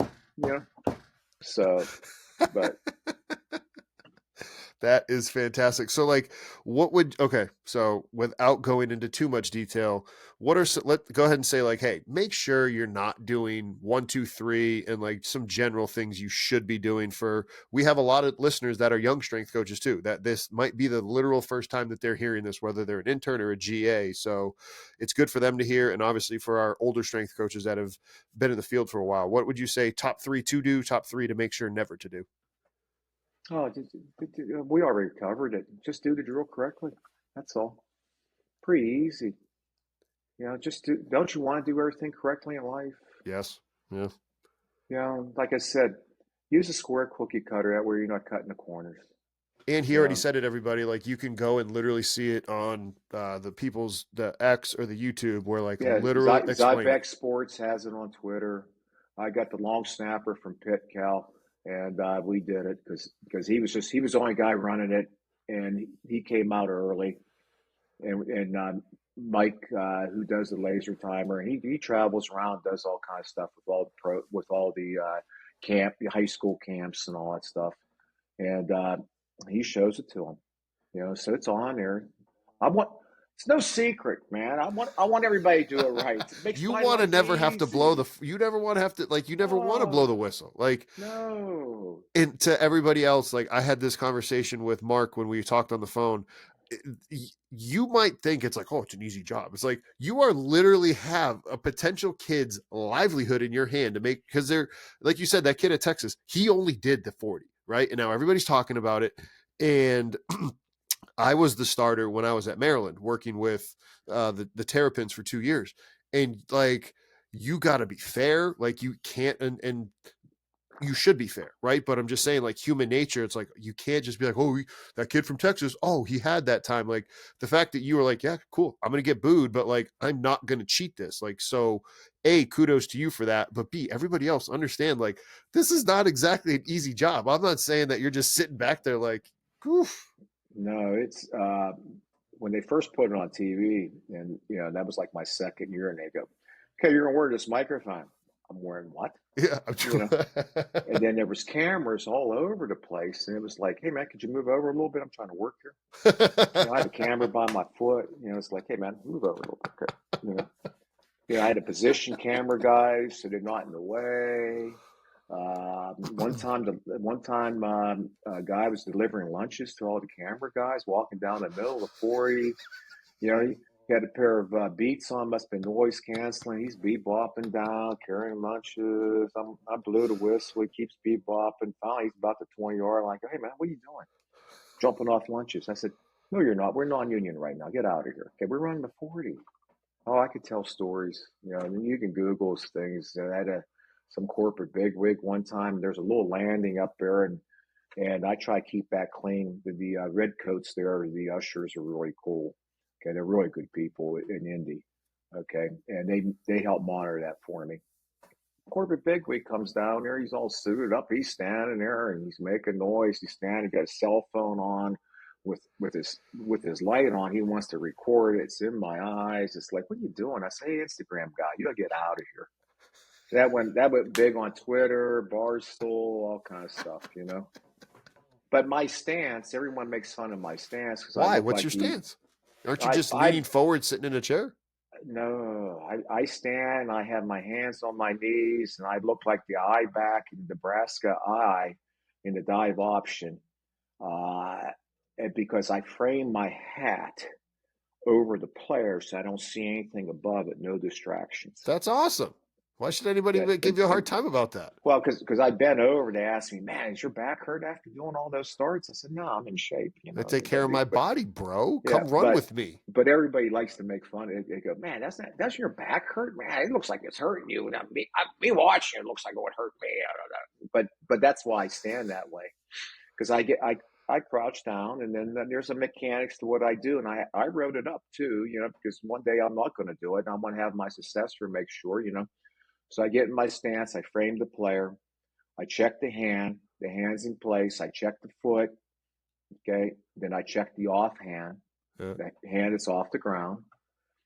So, but that is fantastic. So like, so without going into too much detail, let's go ahead and say like, hey, make sure you're not doing 1, 2, 3 and like some general things you should be doing. We have a lot of listeners that are young strength coaches too, that this might be the literal first time that they're hearing this, whether they're an intern or a GA. So it's good for them to hear. And obviously for our older strength coaches that have been in the field for a while, what would you say top 3 to do, top 3 to make sure never to do? Oh, we already covered it. Just do the drill correctly. That's all. Pretty easy. Don't you want to do everything correctly in life? Yes. Yeah. Like I said, use a square cookie cutter that where you're not cutting the corners. And he already said it, everybody. Like you can go and literally see it on the X or the YouTube where like literally Zybex Sports has it on Twitter. I got the long snapper from Pitt Cal. And we did it because he was the only guy running it, and he came out early. And Mike, who does the laser timer, he travels around, does all kinds of stuff with all the high school camps and all that stuff, and he shows it to them. So it's on there. It's no secret, man. I want everybody to do it right. You want to never have to blow you never want to have to, like, you never want to blow the whistle. Like, no. And to everybody else, like I had this conversation with Mark when we talked on the phone. You might think it's like, oh, it's an easy job. It's like you are literally have a potential kid's livelihood in your hand to make, because they're, like you said, that kid at Texas, he only did the 40, right? And now everybody's talking about it. And I was the starter when I was at Maryland working with the Terrapins for 2 years. And like, you got to be fair. Like you can't, and you should be fair, right? But I'm just saying, like, human nature, it's like you can't just be like, oh, that kid from Texas, oh, he had that time. Like, the fact that you were like, yeah, cool, I'm gonna get booed, but like, I'm not gonna cheat this. Like, so A, kudos to you for that, but B, everybody else understand, like, this is not exactly an easy job. I'm not saying that you're just sitting back there like, oof. No, it's when they first put it on TV, and that was like my second year, and they go, "Okay, you're gonna wear this microphone." I'm wearing what? Yeah, I'm You true. know. And then there was cameras all over the place, and it was like, "Hey man, could you move over a little bit? I'm trying to work here." I had a camera by my foot. It's like, "Hey man, move over a little bit." Okay. I had a position camera guys, so they're not in the way. One time, a guy was delivering lunches to all the camera guys, walking down the middle of the 40. He had a pair of Beats on, must have been noise canceling. He's bebopping down, carrying lunches. I blew the whistle. He keeps bebopping. Finally, he's about the 20-yard line. I go, "Hey man, what are you doing?" "Jumping off lunches." I said, "No, you're not. We're non-union right now. Get out of here." "Okay, we're running the 40. Oh, I could tell stories, and you can Google things. I had some corporate bigwig one time. There's a little landing up there, and I try to keep that clean. The red coats there, the ushers are really cool. Okay, they're really good people in Indy. Okay, and they help monitor that for me. Corporate bigwig comes down there. He's all suited up. He's standing there and he's making noise. He's standing, got a cell phone on with his light on. He wants to record it. It's in my eyes. It's like, "What are you doing?" I say, "Hey, Instagram guy, you gotta get out of here." So that went big on Twitter, Barstool, all kind of stuff. But my stance, everyone makes fun of my stance because I Why? look What's like your the stance? Aren't you I just I leaning forward, sitting in a chair? no, I stand, I have my hands on my knees, and I look like the eye back in Nebraska eye in the dive option. Uh, and because I frame my hat over the player so I don't see anything above it, no distractions. That's awesome. Why should anybody That, give you a hard time about that? well, because I bent over, they asked me, "Man, is your back hurt after doing all those starts?" I said, "No, I'm in shape, I take care of But, my but body, bro. yeah, Come run with me. but everybody likes to make fun. They go, "Man, that's your back hurt, man. It looks like it's hurting you." And me watching it looks like it would hurt me. I don't know. But that's why I stand that way because I crouch down, and then there's a mechanics to what I do, and I wrote it up too, because one day I'm not going to do it, and I'm going to have my successor make sure. So I get in my stance, I frame the player, I check the hand's in place, I check the foot, okay, then I check the offhand, Yeah. the hand is off the ground,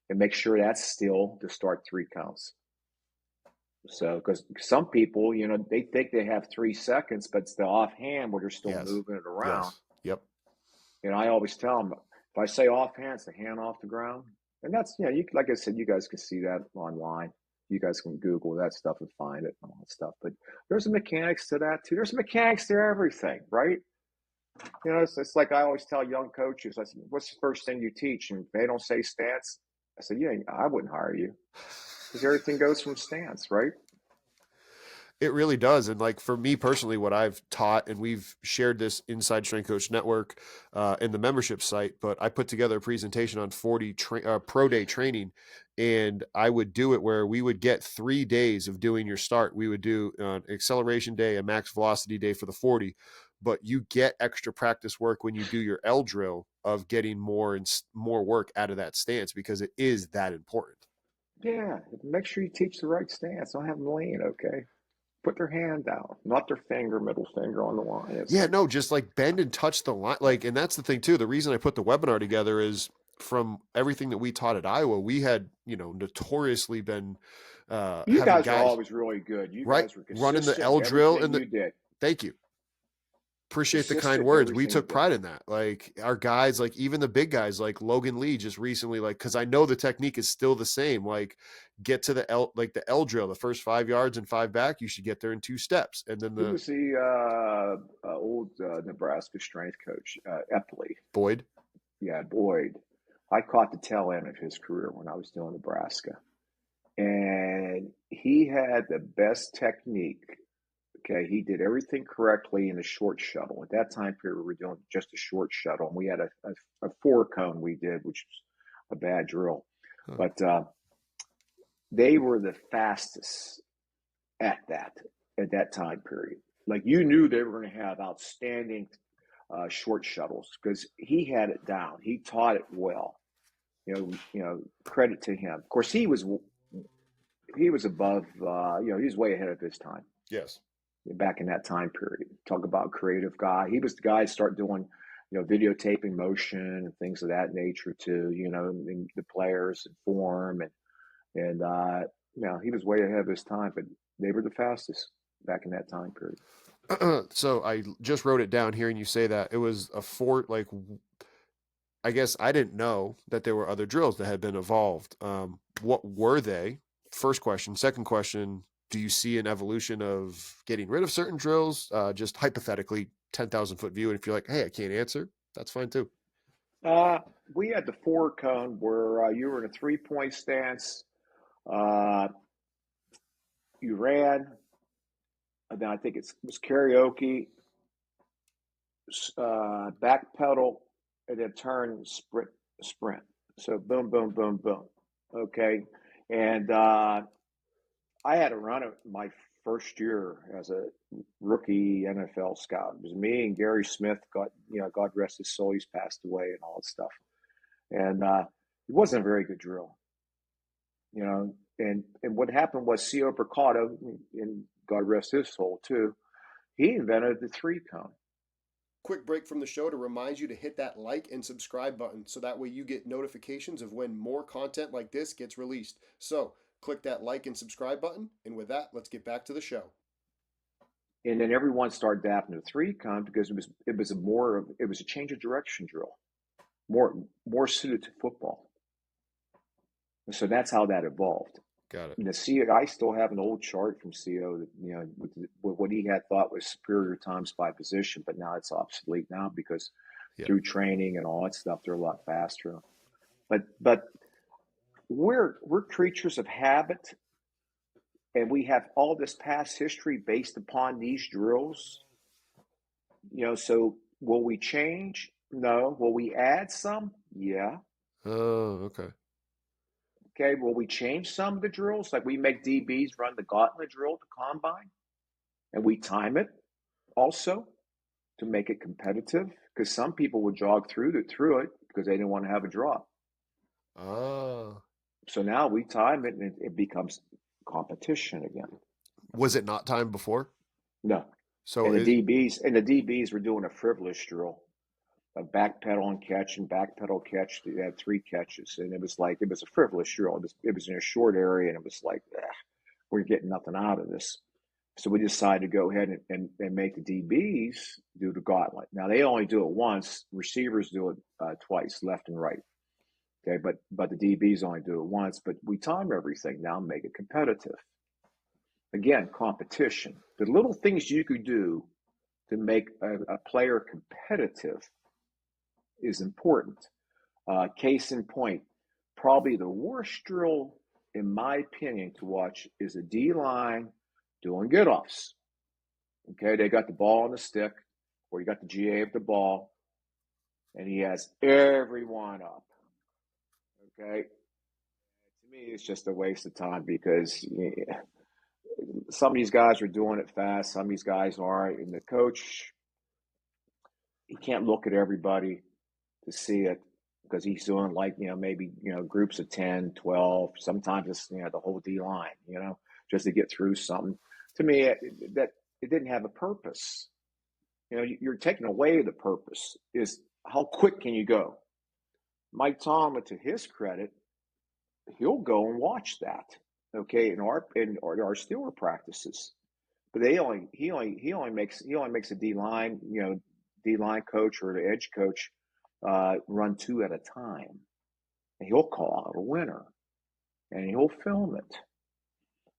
and make sure that's still to start 3 counts. So, because some people, they think they have 3 seconds, but it's the offhand where they're still Yes. moving it around. Yes. Yep. I always tell them if I say offhand, it's the hand off the ground, and that's like I said, you guys can see that online. You guys can Google that stuff and find it and all that stuff. But there's a mechanics to that too. There's mechanics to everything, right? It's like I always tell young coaches. I said, "What's the first thing you teach?" And if they don't say stance, I said, "Yeah, I wouldn't hire you because everything goes from stance, right?" It really does. And like for me personally, what I've taught, and we've shared this inside Strength Coach Network in the membership site, but I put together a presentation on 40 pro day training, and I would do it where we would get 3 days of doing your start. We would do an acceleration day, a max velocity day for the 40, but you get extra practice work when you do your L drill of getting more and more work out of that stance because it is that important. Yeah, make sure you teach the right stance. Don't have them lean, okay? Put their hand down, not their middle finger on the line. Yeah, It's no, just like bend and touch the line. Like, and that's the thing too. The reason I put the webinar together is from everything that we taught at Iowa, we had, notoriously been you having guys were guys, always really good. You right? guys were Running the consistent L in drill everything and you did. thank you. Appreciate the kind Consistent in words. We everything you took did. pride in that. Like our guys, like even the big guys, like Logan Lee just recently, like, cause I know the technique is still the same. Like get to the L drill, the first 5 yards and 5 back, you should get there in 2 steps. And then Who the was the old Nebraska strength coach? Epley. Boyd. Yeah, Boyd. I caught the tail end of his career when I was doing Nebraska. And he had the best technique. Okay, he did everything correctly in the short shuttle. At that time period, we were doing just a short shuttle, and we had a 4 cone we did, which was a bad drill. Huh. But they were the fastest at that time period. Like you knew they were going to have outstanding short shuttles because he had it down. He taught it well. Credit to him. Of course, he was above. He was way ahead of his time. Yes. Back in that time period, talk about creative guy. He was the guy to start doing, videotaping motion and things of that nature too. And the players and form and he was way ahead of his time. But they were the fastest back in that time period. So I just wrote it down hearing you say that. It was a fort, like, I guess I didn't know that there were other drills that had been evolved. What were they? First question. Second question, do you see an evolution of getting rid of certain drills? Just hypothetically, 10,000 foot view. And if you're like, hey, I can't answer, that's fine too. We had the 4 cone where you were in a 3-point stance. You ran. And then I think it was karaoke, back pedal, and then turn, sprint. So boom, boom, boom, boom. Okay. And I had to run it my first year as a rookie NFL scout. It was me and Gary Smith. God rest his soul. He's passed away and all that stuff. And it wasn't a very good drill. And what happened was C.O. Mercado, and God rest his soul too, he invented the 3-cone. Quick break from the show to remind you to hit that like and subscribe button so that way you get notifications of when more content like this gets released. So click that like and subscribe button. And with that, let's get back to the show. And then everyone started adapting to 3-cone because it was a change of direction drill, more suited to football. And so that's how that evolved. Got it. And I still have an old chart from CO that, with what he had thought was superior times by position, but now it's obsolete now because through training and all that stuff, they're a lot faster. But we're creatures of habit, and we have all this past history based upon these drills. So will we change? No. Will we add some? Yeah. Oh, okay. Okay, will we change some of the drills? Like we make DBs run the gauntlet drill to combine, and we time it also to make it competitive because some people would jog through it because they didn't want to have a drop. Oh. So now we time it and it becomes competition again. Was it not timed before? No. So the DBs were doing a frivolous drill. A backpedal and catch and backpedal catch. They had 3 catches, and it was a frivolous drill. It was in a short area, and it was like, we're getting nothing out of this. So we decided to go ahead and make the DBs do the gauntlet. Now they only do it once. Receivers do it twice, left and right. Okay, but the DBs only do it once. But we time everything now, and make it competitive. Again, competition. The little things you could do to make a player competitive is important. Case in point, probably the worst drill, in my opinion, to watch is a D-line doing get-offs. Okay, they got the ball on the stick, or you got the GA of the ball, and he has everyone up. Okay, to me, it's just a waste of time because some of these guys are doing it fast, some of these guys aren't, and the coach, he can't look at everybody to see it because he's doing maybe groups of 10, 12, sometimes it's the whole D line, just to get through something. To me, that it didn't have a purpose. You're taking away the purpose. Is how quick can you go? Mike Tomlin, to his credit, he'll go and watch that. Okay, in our Steeler practices, but he only makes a D line coach or the edge coach run 2 at a time, and he'll call out a winner, and he'll film it,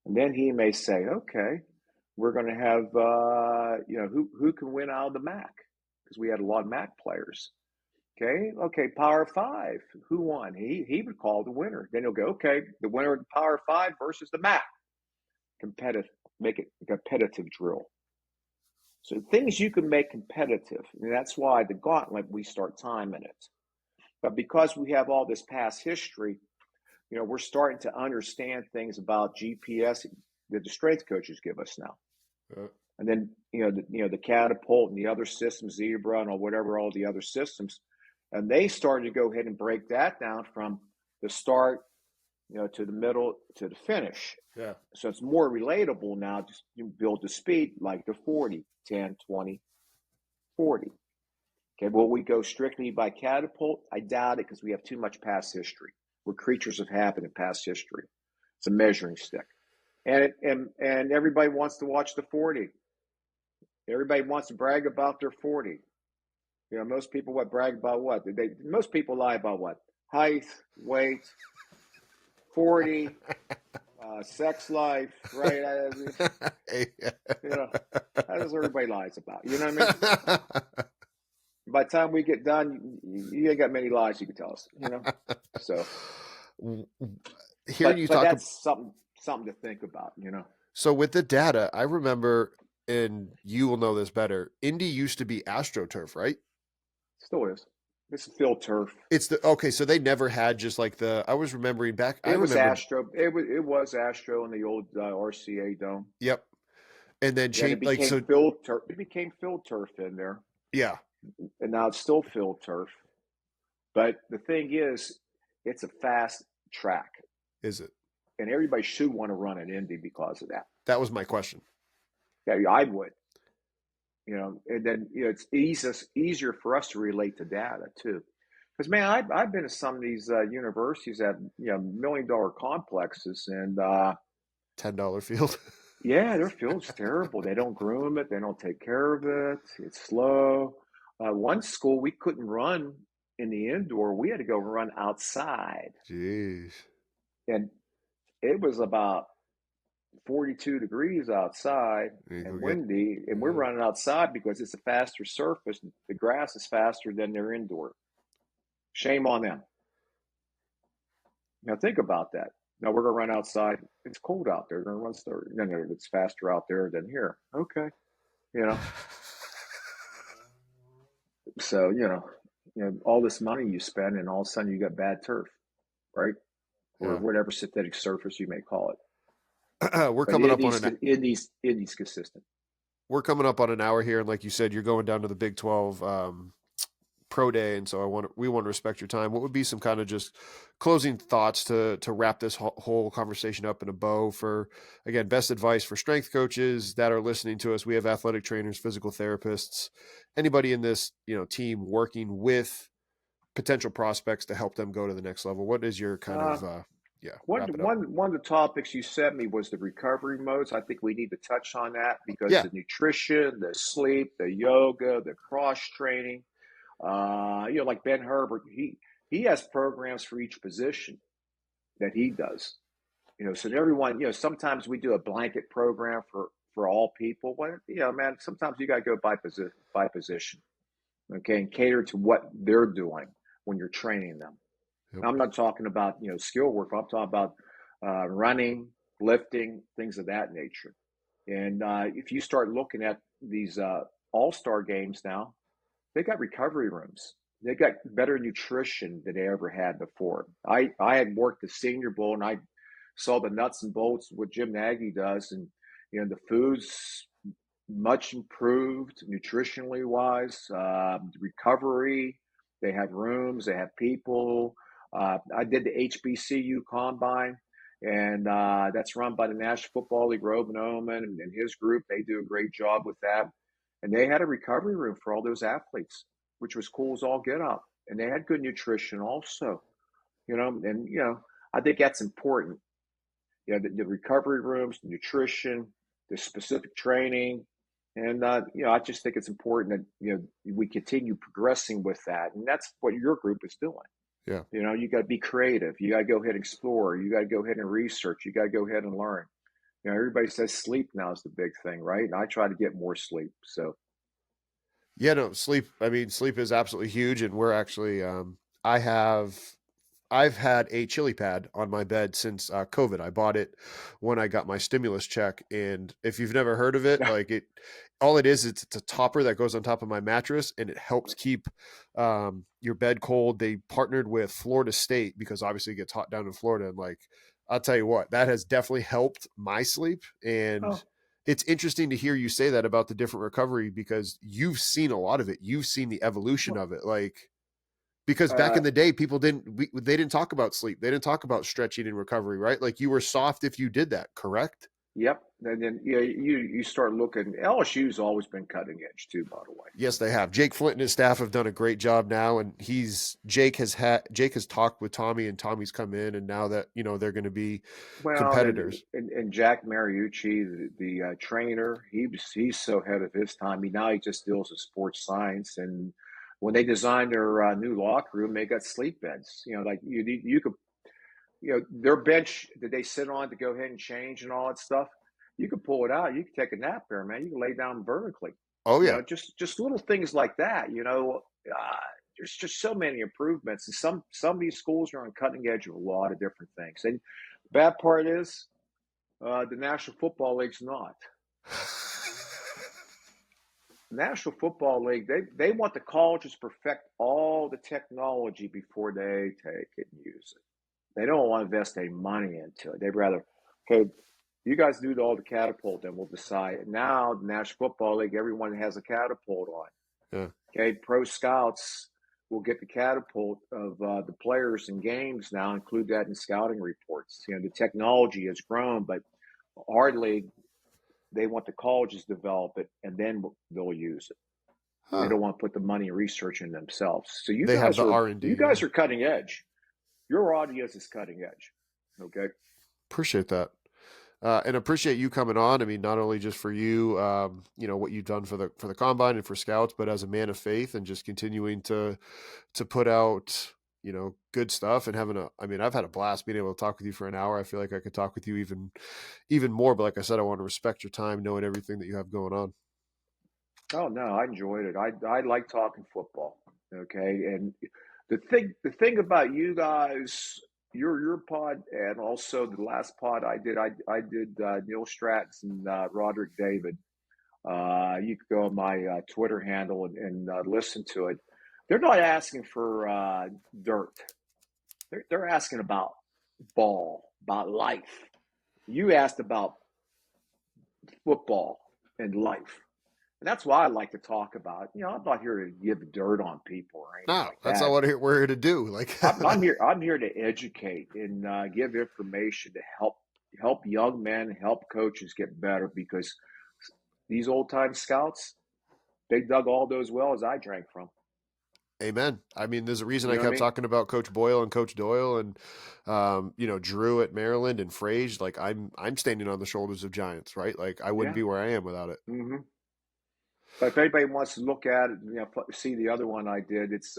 and then he may say, "Okay, we're going to have who can win out of the MAC because we had a lot of MAC players." Okay, Power 5, who won? He would call the winner. Then he'll go, okay, the winner of the Power 5 versus the MAC. Competitive, make it a competitive drill. So things you can make competitive, and that's why the gauntlet, we start timing it. But because we have all this past history, we're starting to understand things about GPS that the strength coaches give us now. And then, the catapult and the other systems, Zebra and whatever, all the other systems, and they started to go ahead and break that down from the start, to the middle to the finish. Yeah. So it's more relatable now. Just you build the speed like the 40, 10, 20, 40. Okay, will we go strictly by catapult? I doubt it because we have too much past history. We're creatures of habit and past history. It's a measuring stick. And everybody wants to watch the 40. Everybody wants to brag about their 40. Most people brag about what? Most people lie about what? Height, weight, 40, sex life, right? That's what everybody lies about. You know what I mean? By the time we get done, you ain't got many lies you can tell us. So hearing you but talk. That's something to think about. So with the data, I remember, and you will know this better, Indy used to be AstroTurf, right? Still is. It's a field turf. Okay, so they never had just like I was remembering back. It was Astro. It was Astro in the old RCA dome. Yep. And then it became field turf. It became field turf in there. Yeah. And now it's still field turf. But the thing is, it's a fast track. Is it? And everybody should want to run an Indy because of that. That was my question. Yeah, I would. And then it's easier for us to relate to data too. Because man, I've been to some of these universities that $1 million complexes and $10 field. Yeah, their field's terrible. They don't groom it. They don't take care of it. It's slow. One school we couldn't run in the indoor. We had to go run outside. Jeez. And it was about 42 degrees outside and windy. And we're running outside because it's a faster surface. The grass is faster than their indoor. Shame on them. Now think about that. Now we're going to run outside. It's cold out there. We're going to run. No, it's faster out there than here. Okay. So, all this money you spend and all of a sudden you got bad turf, right? Or whatever synthetic surface you may call it. We're coming up on Indy's consistent. We're coming up on an hour here. And like you said, you're going down to the Big 12 Pro Day. And so we want to respect your time. What would be some kind of just closing thoughts to wrap this whole conversation up in a bow for, again, best advice for strength coaches that are listening to us? We have athletic trainers, physical therapists, anybody in this, team working with potential prospects to help them go to the next level. What is your kind of, one of the topics you sent me was the recovery modes. I think we need to touch on that because the nutrition, the sleep, the yoga, the cross training, like Ben Herbert, he has programs for each position that he does. So everyone, sometimes we do a blanket program for all people. Well, man, sometimes you got to go by position, okay, and cater to what they're doing when you're training them. Yep. I'm not talking about skill work. I'm talking about running, lifting, things of that nature. And if you start looking at these all-star games now, they got recovery rooms. They got better nutrition than they ever had before. I had worked the Senior Bowl and I saw the nuts and bolts what Jim Nagy does, and the food's much improved nutritionally wise. Recovery, they have rooms, they have people. I did the HBCU combine, and that's run by the National Football League. Robin Oman and his group, they do a great job with that. And they had a recovery room for all those athletes, which was cool as all get up. And they had good nutrition also, and, I think that's important. The recovery rooms, the nutrition, the specific training. And, I just think it's important that, we continue progressing with that. And that's what your group is doing. Yeah. You got to be creative. You got to go ahead and explore. You got to go ahead and research. You got to go ahead and learn. Everybody says sleep now is the big thing, right? And I try to get more sleep. So, sleep. I mean, sleep is absolutely huge. And we're actually, I've had a chili pad on my bed since COVID. I bought it when I got my stimulus check. And if you've never heard of it, all it is, it's a topper that goes on top of my mattress and it helps keep your bed cold. They partnered with Florida State because obviously it gets hot down in Florida. And I'll tell you what, that has definitely helped my sleep. And It's interesting to hear you say that about the different recovery, because you've seen a lot of it. You've seen the evolution of it. Like, because back Uh, in the day, people they didn't talk about sleep. They didn't talk about stretching and recovery, right? Like, you were soft if you did that, correct? yep. And then yeah, you start looking. LSU's always been cutting edge too, by the way. Yes, they have. Jake Flint and his staff have done a great job now, and Jake has talked with Tommy, and Tommy's come in, and now that they're going to be Well, competitors. and Jack Mariucci, the trainer, he's so ahead of his time. He just deals with sports science. And when they designed their new locker room, they got sleep beds. Like you could, their bench that they sit on to go ahead and change and all that stuff. You could pull it out. You could take a nap there, man. You can lay down vertically. Oh yeah, Just little things like that. There's just so many improvements, and some of these schools are on cutting edge of a lot of different things. And the bad part is the National Football League's not. The National Football League, they want the colleges to perfect all the technology before they take it and use it. They don't want to invest any money into it. They'd rather, okay, you guys do all the catapult, then we'll decide. Now, the National Football League, everyone has a catapult on. yeah. Okay, pro scouts will get the catapult of the players and games now, include that in scouting reports. The technology has grown, but our league, they want the colleges to develop it, and then they'll use it. They Huh. don't want to put the money and research in themselves. So They have the R&D. you guys are cutting edge. Your audience is cutting edge. Okay. Appreciate that. And appreciate you coming on. I mean, not only just for you, what you've done for the combine and for scouts, but as a man of faith, and just continuing to put out, good stuff, and I've had a blast being able to talk with you for an hour. I feel like I could talk with you even more, but like I said, I want to respect your time, knowing everything that you have going on. Oh no, I enjoyed it. I like talking football. Okay. And the thing about you guys, your pod, and also the last pod I did Neil Stratton and Roderick David. You could go on my Twitter handle and listen to it. They're not asking for dirt. They're asking about ball, about life. You asked about football and life. And that's why I like to talk about. I'm not here to give dirt on people or anything No, like that's not that. what we're here to do. Like, I'm here. I'm here to educate and give information to help young men, help coaches get better, because these old time scouts, they dug all those wells I drank from. amen. I mean, there's a reason You I know what I kept mean? talking about Coach Boyle and Coach Doyle, and Drew at Maryland, and Frage. Like, I'm standing on the shoulders of giants, right? Like, I wouldn't Yeah. be where I am without it. hmm But if anybody wants to look at it, see the other one I did, it's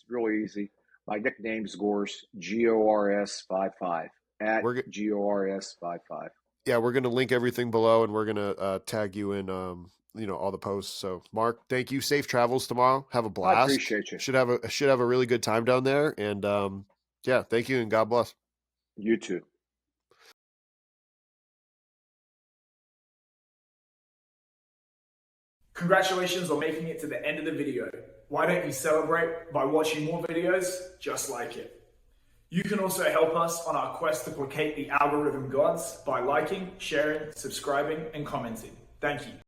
really easy. My nickname's Gors 55 at We're Gors 55. Yeah, we're gonna link everything below, and we're gonna tag you in, all the posts. So, Mark, thank you. Safe travels tomorrow. Have a I blast. appreciate you. Should have a really good time down there. And yeah, thank you, and God bless. You too. Congratulations on making it to the end of the video. Why don't you celebrate by watching more videos just like it? You can also help us on our quest to placate the algorithm gods by liking, sharing, subscribing, and commenting. Thank you.